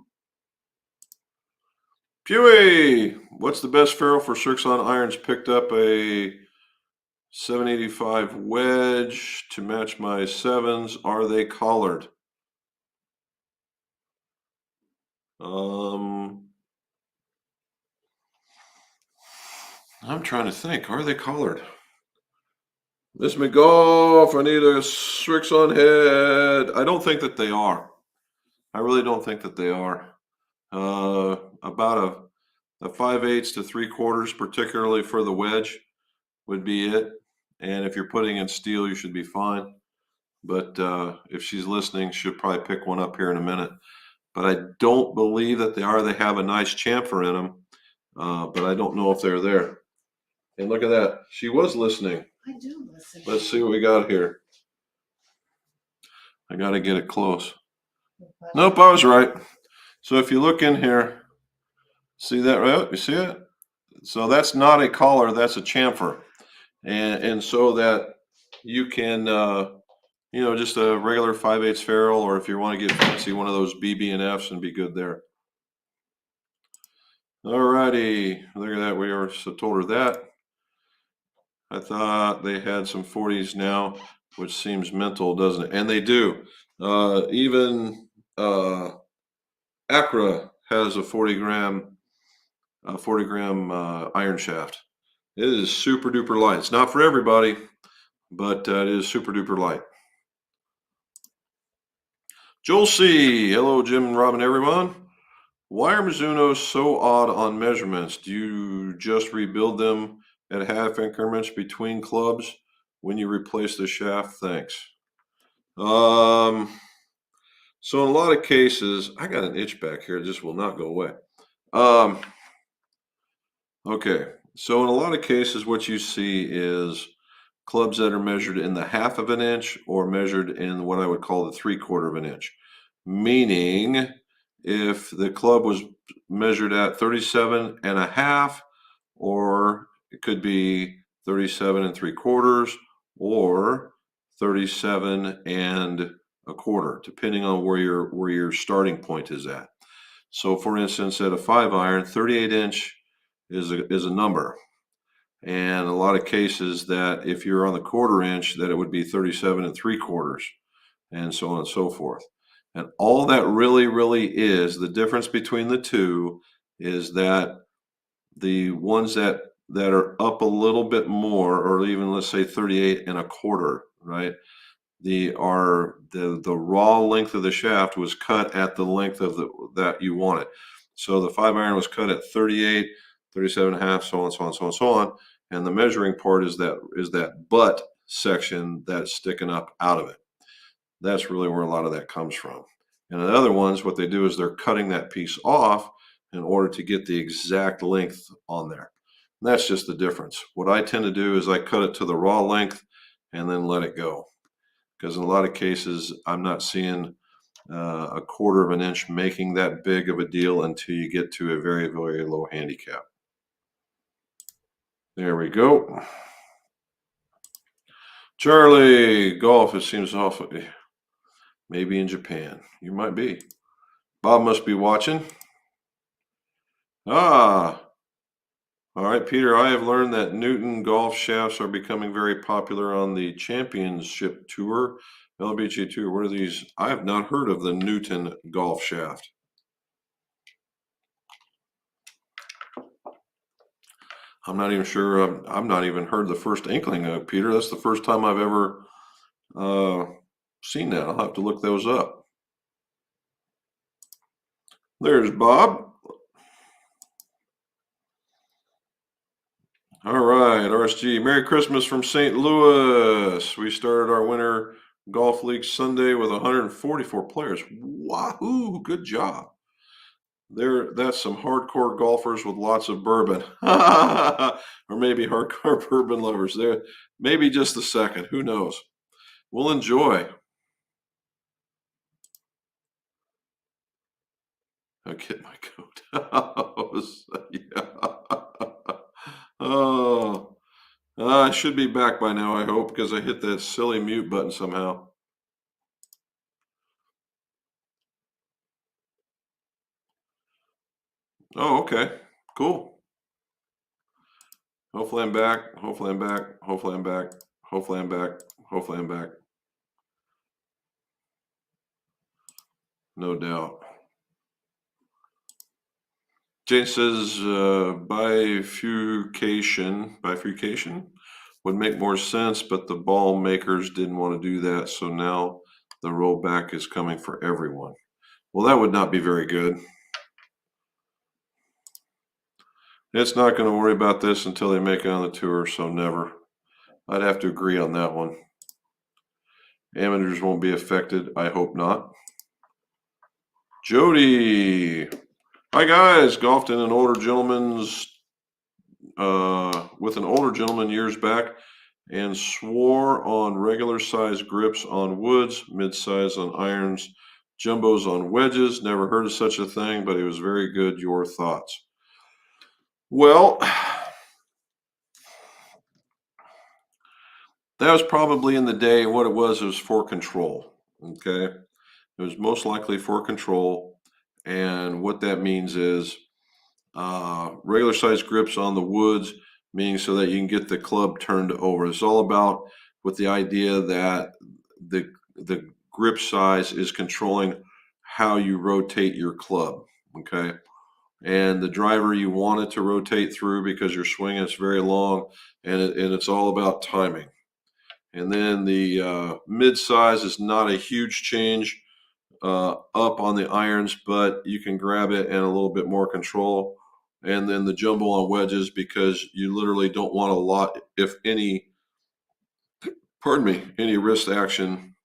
Pewee! What's the best ferrule for Cirxon irons? Picked up a 785 wedge to match my sevens. Are they collared? I'm trying to think. Are they collared? Miss McGough, I need a Cirxon head. I don't think that they are. I really don't think that they are. About a 5/8 to 3/4, particularly for the wedge, would be it. And if you're putting in steel, you should be fine. But if she's listening, she'll probably pick one up here in a minute. But I don't believe that they are. They have a nice chamfer in them, but I don't know if they're there. And look at that. She was listening. I do listen. Let's see what we got here. I got to get it close. Nope, I was right. So if you look in here, see that right? You see it? So that's not a collar, that's a chamfer. And so that you can, just a regular 5/8 ferrule, or if you want to get fancy, one of those BB&Fs and be good there. All righty, look at that. We are so told her that. I thought they had some 40s now, which seems mental, doesn't it? And they do. Even Acra has a 40-gram iron shaft. It is super duper light. It's not for everybody, but it is super duper light. Joel C. Hello, Jim and Robin, everyone. Why are Mizunos so odd on measurements? Do you just rebuild them at half increments between clubs when you replace the shaft? Thanks. So in a lot of cases, I got an itch back here. It just will not go away. Okay. So in a lot of cases, what you see is clubs that are measured in the 1/2 of an inch or measured in what I would call the 3/4 of an inch. Meaning, if the club was measured at 37.5, or it could be 37 3/4 or 37 1/4, depending on where your starting point is at. So, for instance, at a 5 iron, 38-inch is a number. And a lot of cases that if you're on the 1/4 inch, that it would be 37 3/4, and so on and so forth. And all that really is, the difference between the two is that the ones that are up a little bit more, or even let's say 38 1/4, right? The raw length of the shaft was cut at the length of that you want it. So the 5 iron was cut at 38, 37.5, so on, so on, so on, so on. And the measuring part is that butt section that's sticking up out of it. That's really where a lot of that comes from. And the other ones, what they do is they're cutting that piece off in order to get the exact length on there. And that's just the difference. What I tend to do is I cut it to the raw length and then let it go. Because in a lot of cases, I'm not seeing a 1/4 of an inch making that big of a deal until you get to a very low handicap. There we go. Charlie, golf, it seems awful. Maybe in Japan. You might be. Bob must be watching. Ah, all right, Peter. I have learned that Newton golf shafts are becoming very popular on the Championship Tour, LBG Tour. What are these? I have not heard of the Newton golf shaft. I'm not even sure. I've not even heard the first inkling of it, Peter. That's the first time I've ever seen that. I'll have to look those up. There's Bob. All right, RSG. Merry Christmas from St. Louis. We started our winter golf league Sunday with 144 players. Wahoo! Good job. That's some hardcore golfers with lots of bourbon, or maybe hardcore bourbon lovers. There, maybe just the second. Who knows? We'll enjoy. I'll get my coat. Yeah. Oh, I should be back by now, I hope, because I hit that silly mute button somehow. Oh, okay. Cool. Hopefully I'm back. Hopefully I'm back. Hopefully I'm back. Hopefully I'm back. Hopefully I'm back. No doubt. Jane says bifurcation would make more sense, but the ball makers didn't want to do that, so now the rollback is coming for everyone. Well, that would not be very good. It's not going to worry about this until they make it on the tour, so never. I'd have to agree on that one. Amateurs won't be affected. I hope not. Jody. Hi guys. Golfed in an older gentleman's with an older gentleman years back and swore on regular size grips on woods, mid size on irons, jumbos on wedges. Never heard of such a thing, but it was very good. Your thoughts? Well, that was probably in the day. What it was for control. Okay. It was most likely for control. And what that means is regular size grips on the woods, meaning so that you can get the club turned over. It's all about with the idea that the grip size is controlling how you rotate your club. Okay. And the driver you want it to rotate through because you're swinging, it's very long, and it's all about timing. And then the mid size is not a huge change up on the irons, but you can grab it and a little bit more control. And then the jumbo on wedges because you literally don't want a lot, if any, pardon me, any wrist action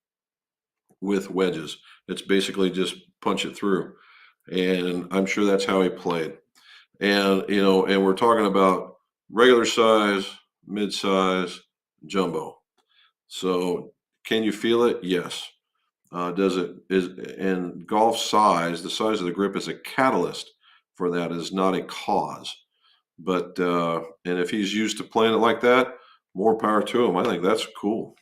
with wedges. It's basically just punch it through. And I'm sure that's how he played. And, and we're talking about regular size, mid size, jumbo. So can you feel it? Yes. Does it is and golf size, the size of the grip is a catalyst for that, is not a cause. But and if he's used to playing it like that, more power to him. I think that's cool.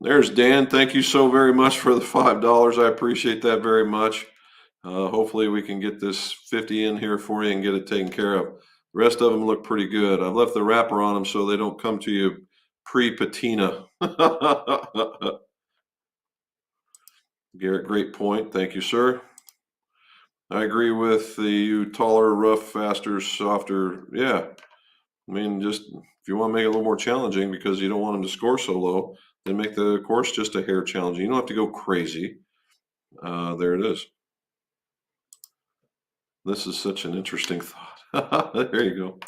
There's Dan. Thank you so very much for the $5. I appreciate that very much. Hopefully we can get this 50 in here for you and get it taken care of. The rest of them look pretty good. I've left the wrapper on them so they don't come to you pre-patina. Garrett, great point. Thank you, sir. I agree with the you taller, rough, faster, softer. Yeah. I mean, just if you want to make it a little more challenging because you don't want them to score so low, then make the course just a hair challenging. You don't have to go crazy. There it is. This is such an interesting thought. There you go.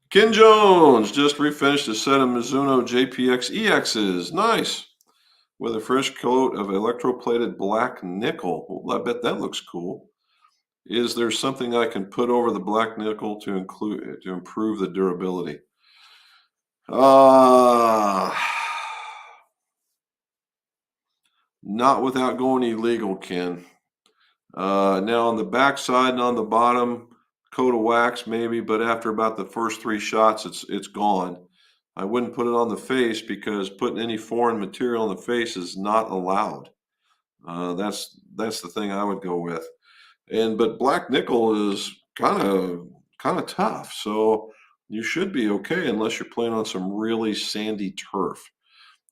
Ken Jones just refinished a set of Mizuno JPX EXs. Nice. With a fresh coat of electroplated black nickel. Well, I bet that looks cool. Is there something I can put over the black nickel to improve the durability? Uh, Not without going illegal, Ken. Now on the back side and on the bottom, coat of wax maybe, but after about the first three shots, it's gone. I wouldn't put it on the face because putting any foreign material on the face is not allowed. That's the thing I would go with. But black nickel is kind of tough, so you should be okay unless you're playing on some really sandy turf.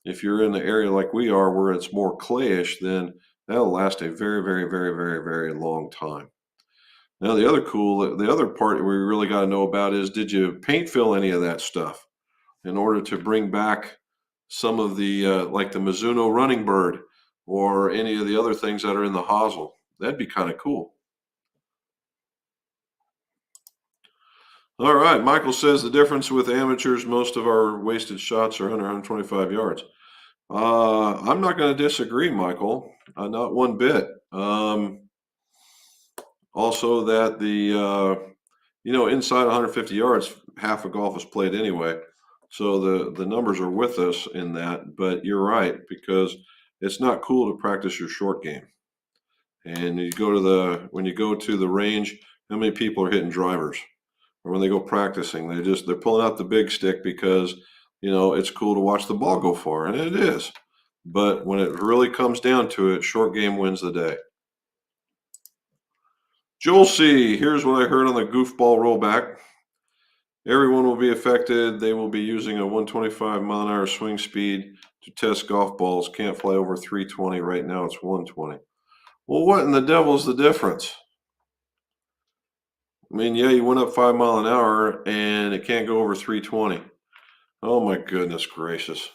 If you're in the area like we are where it's more clayish, then that'll last a very, very, very, very, very long time. Now the other part we really got to know about is, did you paint fill any of that stuff in order to bring back some of the like the Mizuno Running Bird or any of the other things that are in the hosel? That'd be kind of cool. All right. Michael says the difference with amateurs, most of our wasted shots are under 125 yards. I'm not going to disagree, Michael. Not one bit. Also, that inside 150 yards, half of golf is played anyway. So the numbers are with us in that. But you're right, because it's not cool to practice your short game. And when you go to the range, how many people are hitting drivers? Or when they go practicing, they're pulling out the big stick because it's cool to watch the ball go far, and it is. But when it really comes down to it, short game wins the day. Joel C, here's what I heard on the goofball rollback. Everyone will be affected. They will be using a 125-mile-an-hour swing speed to test golf balls. Can't fly over 320 right now. It's 120. Well, what in the devil's the difference? I mean, yeah, you went up 5 mile an hour and it can't go over 320. Oh my goodness gracious.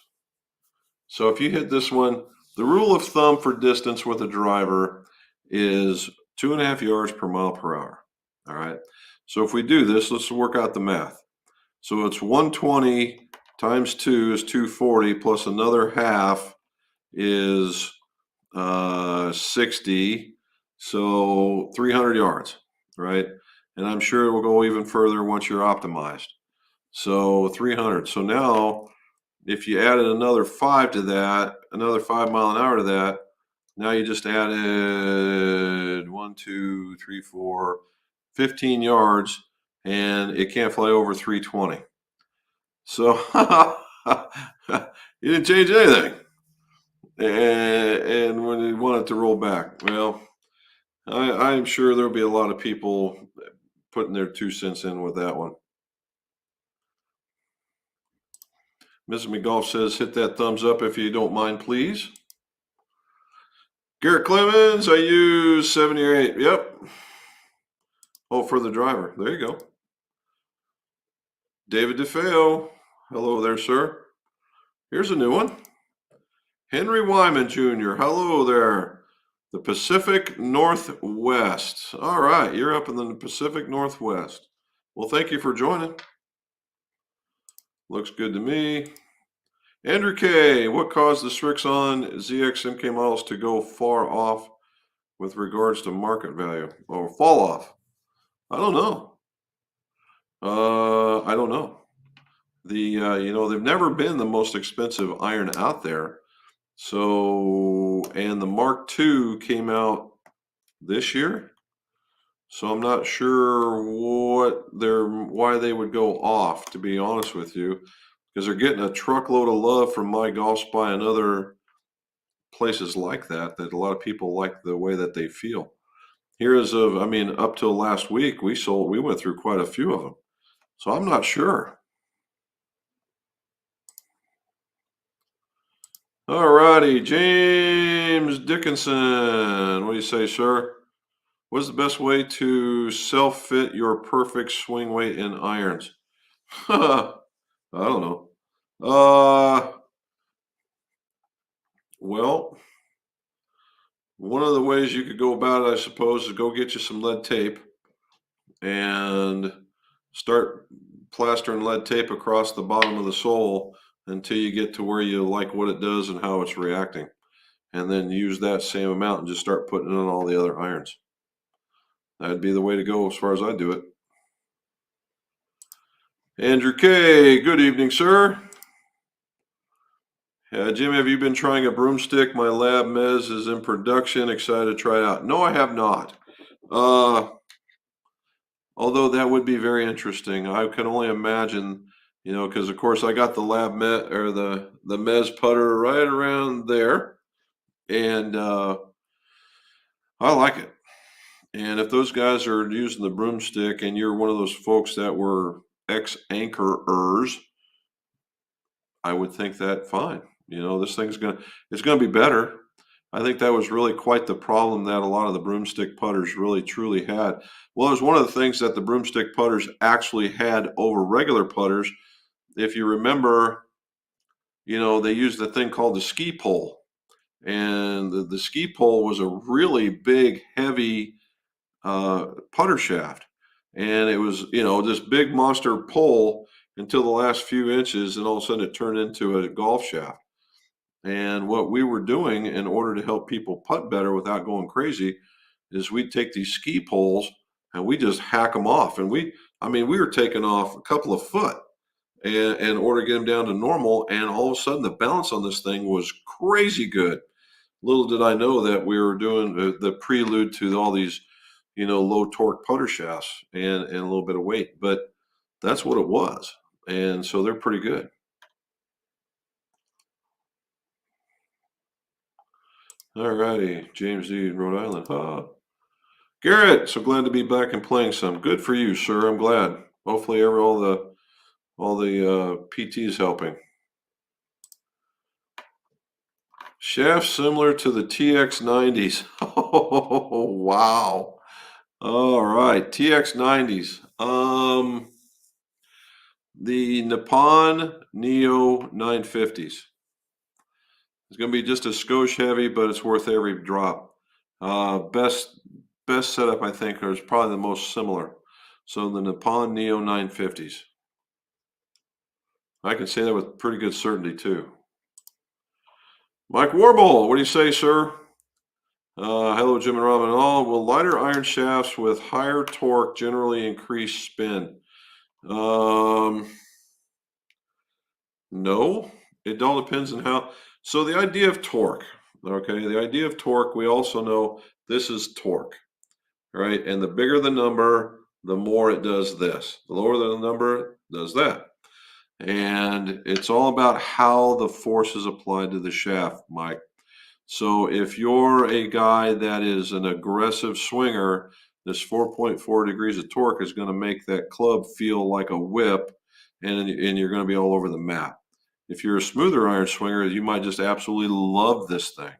So if you hit this one, the rule of thumb for distance with a driver is 2.5 yards per mile per hour. All right. So if we do this, let's work out the math. So it's 120 times 2 is 240 plus another half is 60. So 300 yards, right? And I'm sure it will go even further once you're optimized. So 300. So now if you added another 5 to that, another 5 mile an hour to that, now you just added 1, 2, 3, 4, 15 yards, and it can't fly over 320. So you didn't change anything. And when you want it to roll back, well, I'm sure there'll be a lot of people putting their 2 cents in with that one. Mrs. McGolf says, hit that thumbs up if you don't mind, please. Garrett Clemens, I use 70 or 8. Yep. Oh, for the driver. There you go. David DeFeo. Hello there, sir. Here's a new one. Henry Wyman Jr. Hello there. The Pacific Northwest. All right, you're up in the Pacific Northwest. Well, thank you for joining. Looks good to me. Andrew K. What caused the Srixon ZX MK models to go far off with regards to market value or fall off? I don't know. I don't know. They've never been the most expensive iron out there. So, and the Mark II came out this year. So I'm not sure why they would go off, to be honest with you, because they're getting a truckload of love from My Golf Spy and other places like that a lot of people like the way that they feel. Up till last week, we went through quite a few of them. So I'm not sure. All righty, James Dickinson. What do you say, sir? What's the best way to self-fit your perfect swing weight in irons? I don't know. Well, one of the ways you could go about it, I suppose, is go get you some lead tape and start plastering lead tape across the bottom of the sole until you get to where you like what it does and how it's reacting. And then use that same amount and just start putting it on all the other irons. That'd be the way to go as far as I do it. Andrew K. Good evening, sir. Jim, have you been trying a broomstick? My lab mez is in production. Excited to try it out. No, I have not. Although that would be very interesting. I can only imagine, because of course I got the lab met or the mez putter right around there, and I like it. And if those guys are using the broomstick and you're one of those folks that were ex-anchorers, I would think that fine. This thing's it's gonna be better. I think that was really quite the problem that a lot of the broomstick putters really truly had. Well, it was one of the things that the broomstick putters actually had over regular putters. If you remember, they used a thing called the ski pole. And the ski pole was a really big, heavy putter shaft. and it was, this big monster pole until the last few inches, and all of a sudden it turned into a golf shaft. And what we were doing in order to help people putt better without going crazy is we'd take these ski poles and we just hack them off. And we were taking off a couple of foot in order to get them down to normal. And all of a sudden, the balance on this thing was crazy good. Little did I know that we were doing the prelude to all these, low torque putter shafts and a little bit of weight. But that's what it was. And so they're pretty good. All righty, James D. in Rhode Island. Garrett, so glad to be back and playing some. Good for you, sir. I'm glad. Hopefully, all the PT's helping. Shaft similar to the TX90s. Oh, wow. All right, TX90s. The Nippon Neo 950s. It's going to be just a skosh heavy, but it's worth every drop. Best setup, I think, is probably the most similar. So the Nippon Neo 950s. I can say that with pretty good certainty, too. Mike Warble, what do you say, sir? Hello, Jim and Robin. Will lighter iron shafts with higher torque generally increase spin? No, it all depends on how. So the idea of torque, okay, the idea of torque, we also know this is torque, right? And the bigger the number, the more it does this. The lower the number does that. And it's all about how the force is applied to the shaft, Mike. So if you're a guy that is an aggressive swinger, this 4.4 degrees of torque is going to make that club feel like a whip, and you're going to be all over the map. If you're a smoother iron swinger, you might just absolutely love this thing.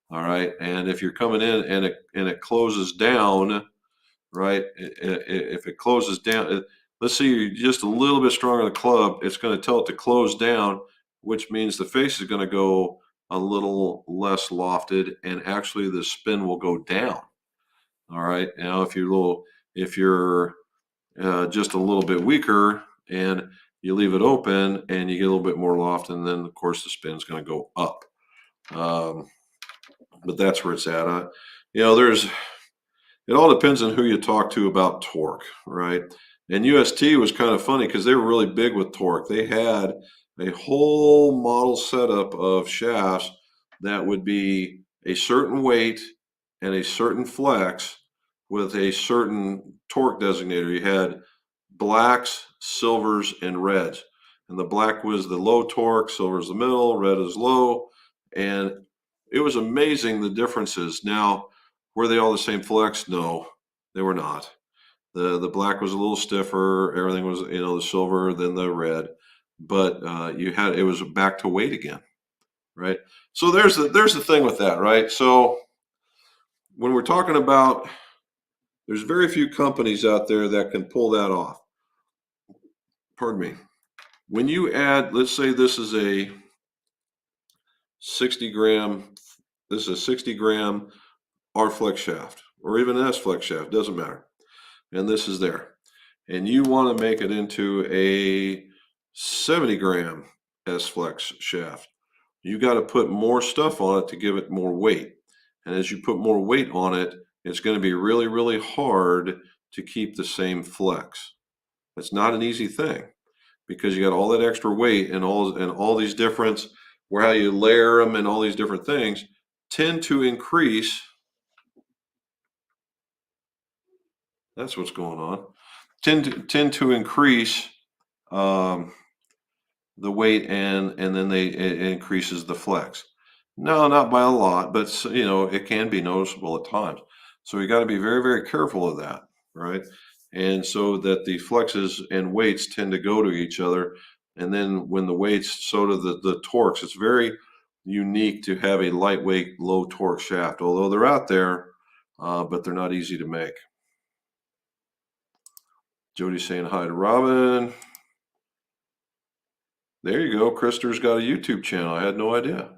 All right. And if you're coming in and it closes down, right? If it closes down, let's say you're just a little bit stronger on the club, it's going to tell it to close down, which means the face is going to go a little less lofted, and actually the spin will go down. All right. Now, if you're just a little bit weaker and you leave it open and you get a little bit more loft, and then of course the spin's going to go up. But that's where it's at. It all depends on who you talk to about torque, right? And UST was kind of funny because they were really big with torque. They had a whole model setup of shafts that would be a certain weight and a certain flex with a certain torque designator. You had blacks, silvers, and reds. And the black was the low torque, silver is the middle, red is low. And it was amazing the differences. Now, were they all the same flex? No, they were not. The black was a little stiffer. Everything was, the silver than the red. But it was back to weight again, right? So there's the thing with that, right? So when we're talking about, there's very few companies out there that can pull that off. Pardon me. When you add, let's say this is a 60 gram, this is a 60 gram R flex shaft, or even an S flex shaft, doesn't matter. And this is there. And you want to make it into a 70 gram S flex shaft. You got to put more stuff on it to give it more weight. And as you put more weight on it, it's going to be really, really hard to keep the same flex. It's not an easy thing because you got all that extra weight and all these different, where how you layer them and all these different things tend to increase. That's what's going on. Tend to increase the weight, and then it increases the flex. No, not by a lot, but it can be noticeable at times. So you got to be very, very careful of that, right? And so that the flexes and weights tend to go to each other, and then when the weights, so do the torques. It's very unique to have a lightweight, low torque shaft, although they're out there, but they're not easy to make. Jody's saying hi to Robin. There you go. Krister's got a YouTube channel. I had no idea.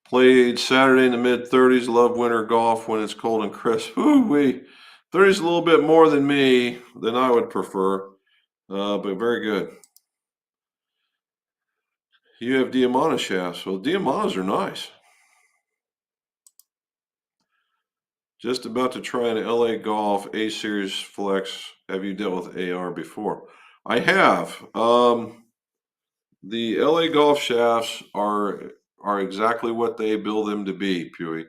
Played Saturday in the mid-30s. Love winter golf when it's cold and crisp. Ooh-wee. 30's a little bit more than I would prefer, but very good. You have Diamana shafts. Well, Diamanas are nice. Just about to try an LA Golf A Series Flex. Have you dealt with AR before? I have. The LA Golf shafts are exactly what they build them to be, Pewee.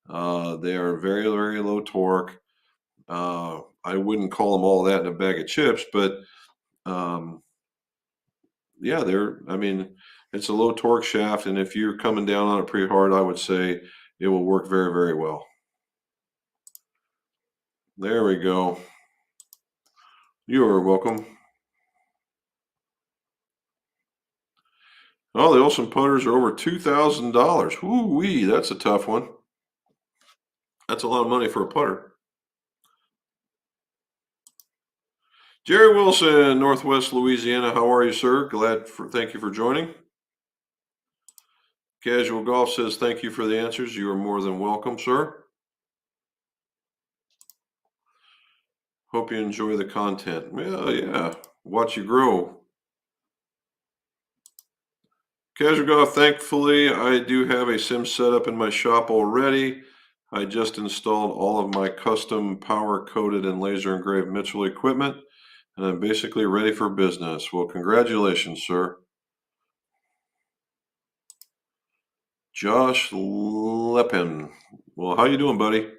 They are very, very low torque. I wouldn't call them all that in a bag of chips, but um, yeah, I mean, it's a low torque shaft, and if you're coming down on it pretty hard, I would say it will work very, very well. There we go. You are welcome. Oh, the Olsen putters are over $2,000. Woo wee, that's a tough one. That's a lot of money for a putter. Jerry Wilson, Northwest Louisiana. How are you, sir? Thank you for joining. Casual Golf says thank you for the answers. You are more than welcome, sir. Hope you enjoy the content. Well, yeah. Watch you grow. Casual Golf, thankfully, I do have a sim setup in my shop already. I just installed all of my custom power coated and laser engraved Mitchell equipment, and I'm basically ready for business. Well, congratulations, sir. Josh Lepin. Well, how you doing, buddy?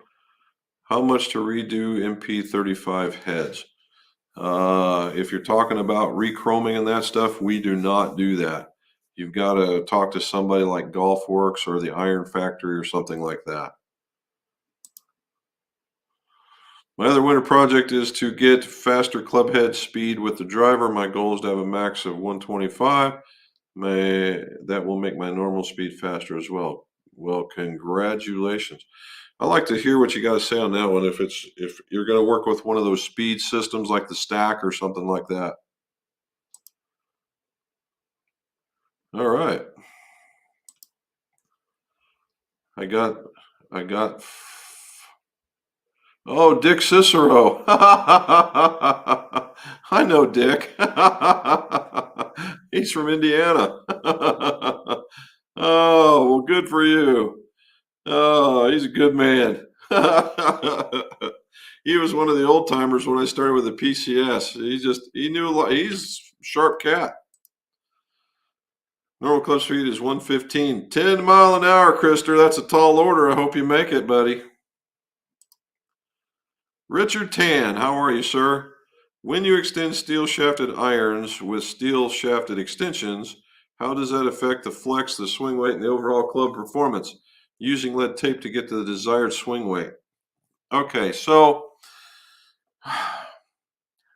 How much to redo MP35 heads? If you're talking about rechroming and that stuff, we do not do that. You've got to talk to somebody like GolfWorks or the Iron Factory or something like that. My other winter project is to get faster club head speed with the driver. My goal is to have a max of 125. That will make my normal speed faster as well. Well, congratulations. I like to hear what you got to say on that one. If you're going to work with one of those speed systems like the Stack or something like that. All right. I got I got Oh, Dick Cicero. I know Dick. He's from Indiana. Oh, well, good for you. Oh, he's a good man. He was one of the old timers when I started with the PCS. He knew a lot. He's a sharp cat. Normal club speed is 115. 10 mile an hour, Krister. That's a tall order. I hope you make it, buddy. Richard Tan, how are you, sir? When you extend steel shafted irons with steel shafted extensions, how does that affect the flex, the swing weight, and the overall club performance? Using lead tape to get to the desired swing weight. Okay, so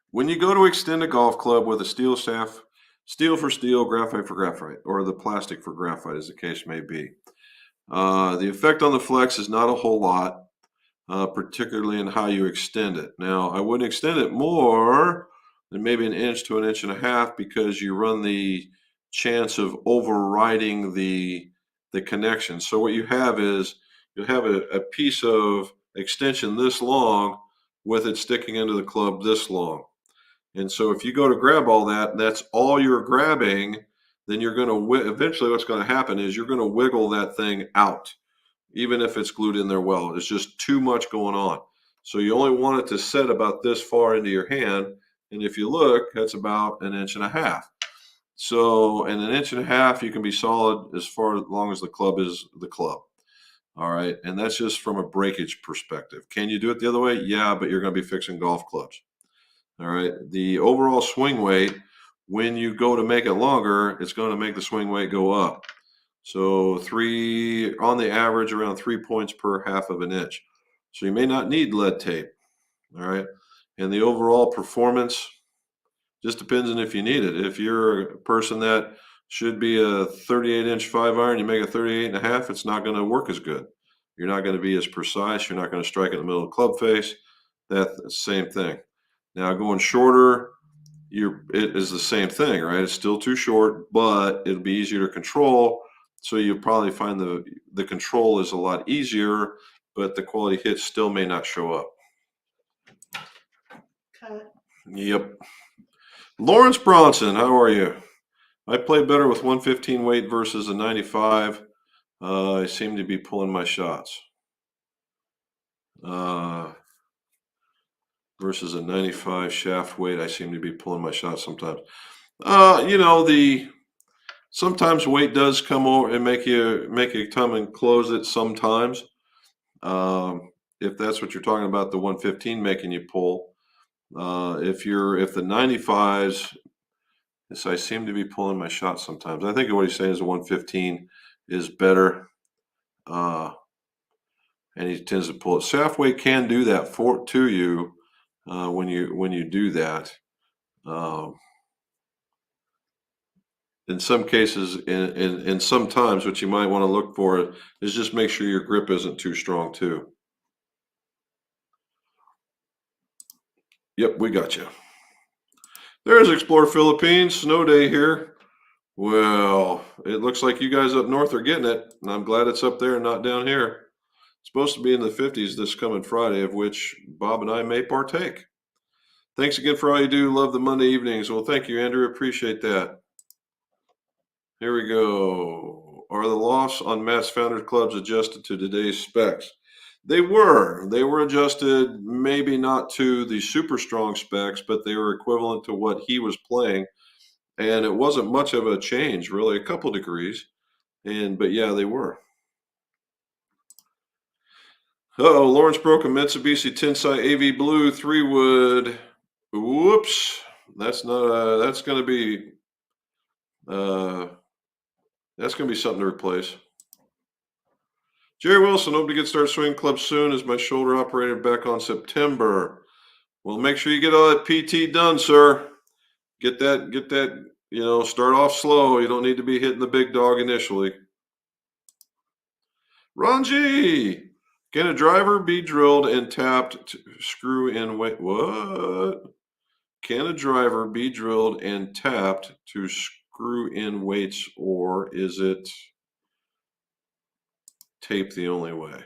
when you go to extend a golf club with a steel shaft, steel for steel, graphite for graphite, or the plastic for graphite, as the case may be, the effect on the flex is not a whole lot. Particularly in how you extend it. Now, I wouldn't extend it more than maybe an inch to an inch and a half because you run the chance of overriding the connection. So what you have is you'll have a piece of extension this long with it sticking into the club this long. And so if you go to grab all that, that's all you're grabbing, then you're going to eventually what's going to happen is you're going to wiggle that thing out even if it's glued in there well. It's just too much going on. So you only want it to set about this far into your hand. And if you look, that's about an inch and a half. So in an inch and a half, you can be solid as long as the club is the club. All right. And that's just from a breakage perspective. Can you do it the other way? Yeah, but you're going to be fixing golf clubs. All right. The overall swing weight, when you go to make it longer, it's going to make the swing weight go up. So on the average, around 3 points per half of an inch. So you may not need lead tape. All right. And the overall performance just depends on if you need it. If you're a person that should be a 38-inch 5-iron, you make a 38 and a half, it's not going to work as good. You're not going to be as precise. You're not going to strike in the middle of the club face. That's the same thing. Now going shorter, it is the same thing, right? It's still too short, but it'll be easier to control. So you'll probably find the control is a lot easier, but the quality hit still may not show up. cut. Yep. Lawrence Bronson, how are you? I play better with 115 weight versus a 95. I seem to be pulling my shots. Versus a 95 shaft weight, I seem to be pulling my shots sometimes. Sometimes weight does come over and make you come and close it sometimes. If that's what you're talking about, the 115 making you pull. If the 95s, yes, I seem to be pulling my shots sometimes. I think what he's saying is the 115 is better, and he tends to pull it. Shaft weight can do that to you when you do that. In some cases, and sometimes, what you might want to look for is just make sure your grip isn't too strong too. Yep, we got you. There's Explore Philippines, snow day here. Well, it looks like you guys up north are getting it, and I'm glad it's up there and not down here. It's supposed to be in the 50s this coming Friday, of which Bob and I may partake. Thanks again for all you do. Love the Monday evenings. Well, thank you, Andrew. Appreciate that. Here we go. Are the lofts on Matt's Founders Clubs adjusted to today's specs? They were. They were adjusted, maybe not to the super strong specs, but they were equivalent to what he was playing. And it wasn't much of a change, really, a couple degrees. But yeah, they were. Uh-oh, Lawrence broke a Mitsubishi Tensai AV Blue 3-wood. Whoops. That's not that's going to be something to replace. Jerry Wilson, hope to get started swinging club soon as my shoulder operated back on September. Well, make sure you get all that PT done, sir. Get that, start off slow. You don't need to be hitting the big dog initially. Ron G, can a driver be drilled and tapped to screw in weight? What? Can a driver be drilled and tapped to screw in weights, or is it tape the only way?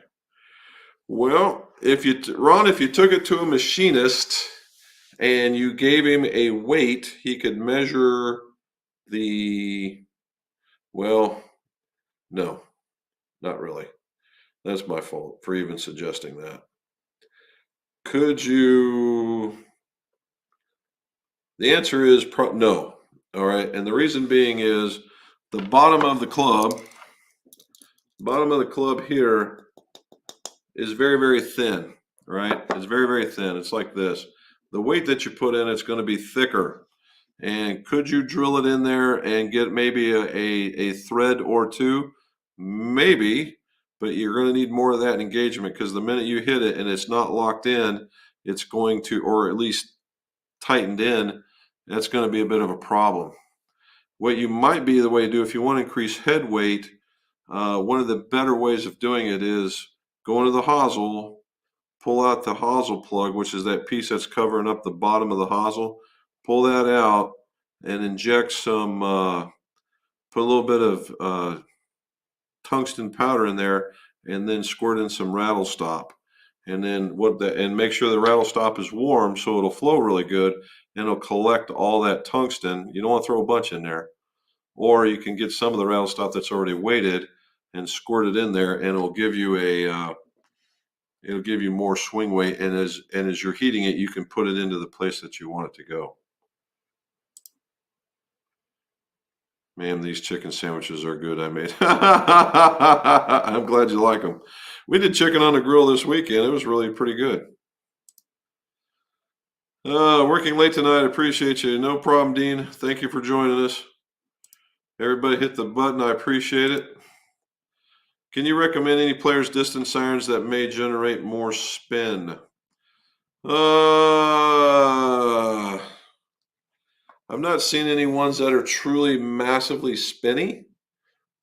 Well, Ron, if you took it to a machinist and you gave him a weight, he could measure well, no, not really. That's my fault for even suggesting that. Could you? The answer is no. All right. And the reason being is the bottom of the club here is very, very thin, right? It's very, very thin. It's like this. The weight that you put in, it's going to be thicker. And could you drill it in there and get maybe a thread or two? Maybe, but you're going to need more of that engagement, because the minute you hit it and it's not locked in, it's going to, or at least tightened in, that's going to be a bit of a problem. What you might be the way to do, if you want to increase head weight, one of the better ways of doing it is go into the hosel, pull out the hosel plug, which is that piece that's covering up the bottom of the hosel. Pull that out and inject some, put a little bit of tungsten powder in there, and then squirt in some rattle stop. And then and make sure the rattle stop is warm so it'll flow really good, and it'll collect all that tungsten. You don't want to throw a bunch in there. Or you can get some of the rattle stop that's already weighted and squirt it in there, and it'll give you more swing weight. And as you're heating it, you can put it into the place that you want it to go. Man, these chicken sandwiches are good I made. I'm glad you like them. We did chicken on the grill this weekend. It was really pretty good. Working late tonight. Appreciate you. No problem, Dean. Thank you for joining us. Everybody hit the button. I appreciate it. Can you recommend any players' distance irons that may generate more spin? I've not seen any ones that are truly massively spinny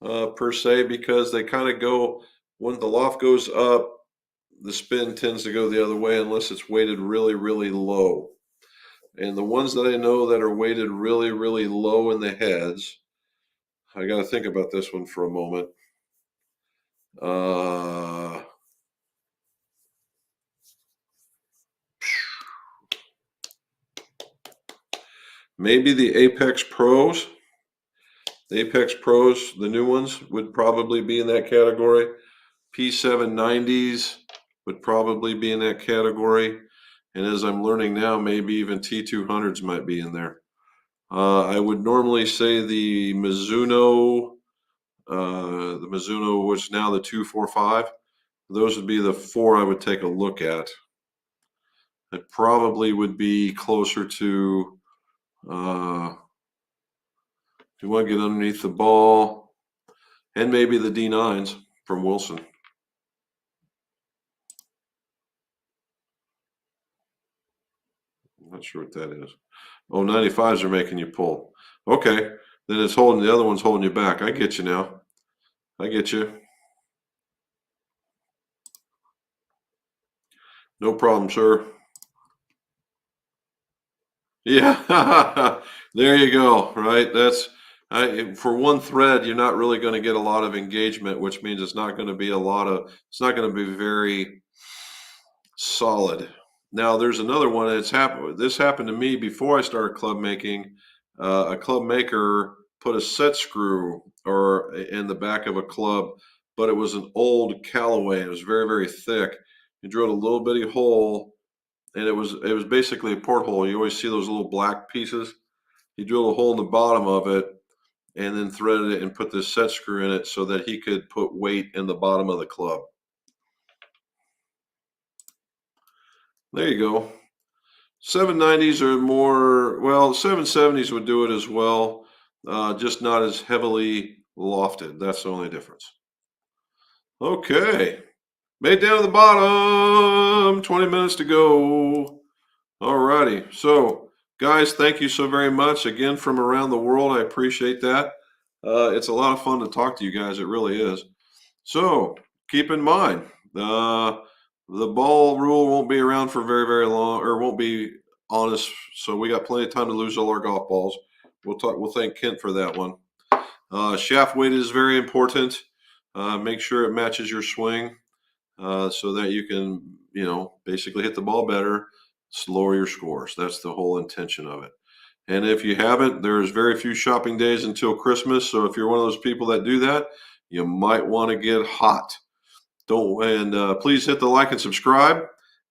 per se, because they kind of go, when the loft goes up, the spin tends to go the other way unless it's weighted really, really low. And the ones that I know that are weighted really, really low in the heads, I got to think about this one for a moment. Maybe the Apex Pros. The Apex Pros, the new ones, would probably be in that category. P790s would probably be in that category. And as I'm learning now, maybe even T200s might be in there. I would normally say the Mizuno, which is now the 245. Those would be the four I would take a look at. It probably would be closer to, if you want to get underneath the ball, and maybe the D9s from Wilson. I'm not sure what that is. Oh, 95s are making you pull. Okay, then it's holding, the other one's holding you back. I get you now. I get you. No problem, sir. Yeah, there you go. Right. For one thread, you're not really going to get a lot of engagement, which means it's not going to be it's not going to be very solid. Now, there's another one that's happened. This happened to me before I started club making. A club maker put a set screw or in the back of a club, but it was an old Callaway. It was very, very thick. He drilled a little bitty hole, and it was basically a porthole. You always see those little black pieces. He drilled a hole in the bottom of it and then threaded it and put this set screw in it so that he could put weight in the bottom of the club. There you go. 790s are more, well, 770s would do it as well, just not as heavily lofted. That's the only difference. Okay. Made down to the bottom. 20 minutes to go. All righty. So, guys, thank you so very much. Again, from around the world, I appreciate that. It's a lot of fun to talk to you guys. It really is. So, keep in mind, the ball rule won't be around for very, very long, or won't be on us. So, we got plenty of time to lose all our golf balls. We'll thank Kent for that one. Shaft weight is very important. Make sure it matches your swing so that you can, basically hit the ball better, lower your scores. That's the whole intention of it. And if you haven't, there's very few shopping days until Christmas. So if you're one of those people that do that, you might want to get hot. Please hit the like and subscribe.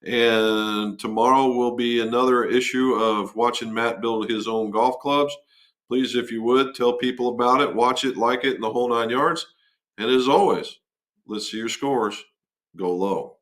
And tomorrow will be another issue of watching Matt build his own golf clubs. Please, if you would, tell people about it, watch it, like it, and the whole 9 yards. And as always, let's see your scores go low.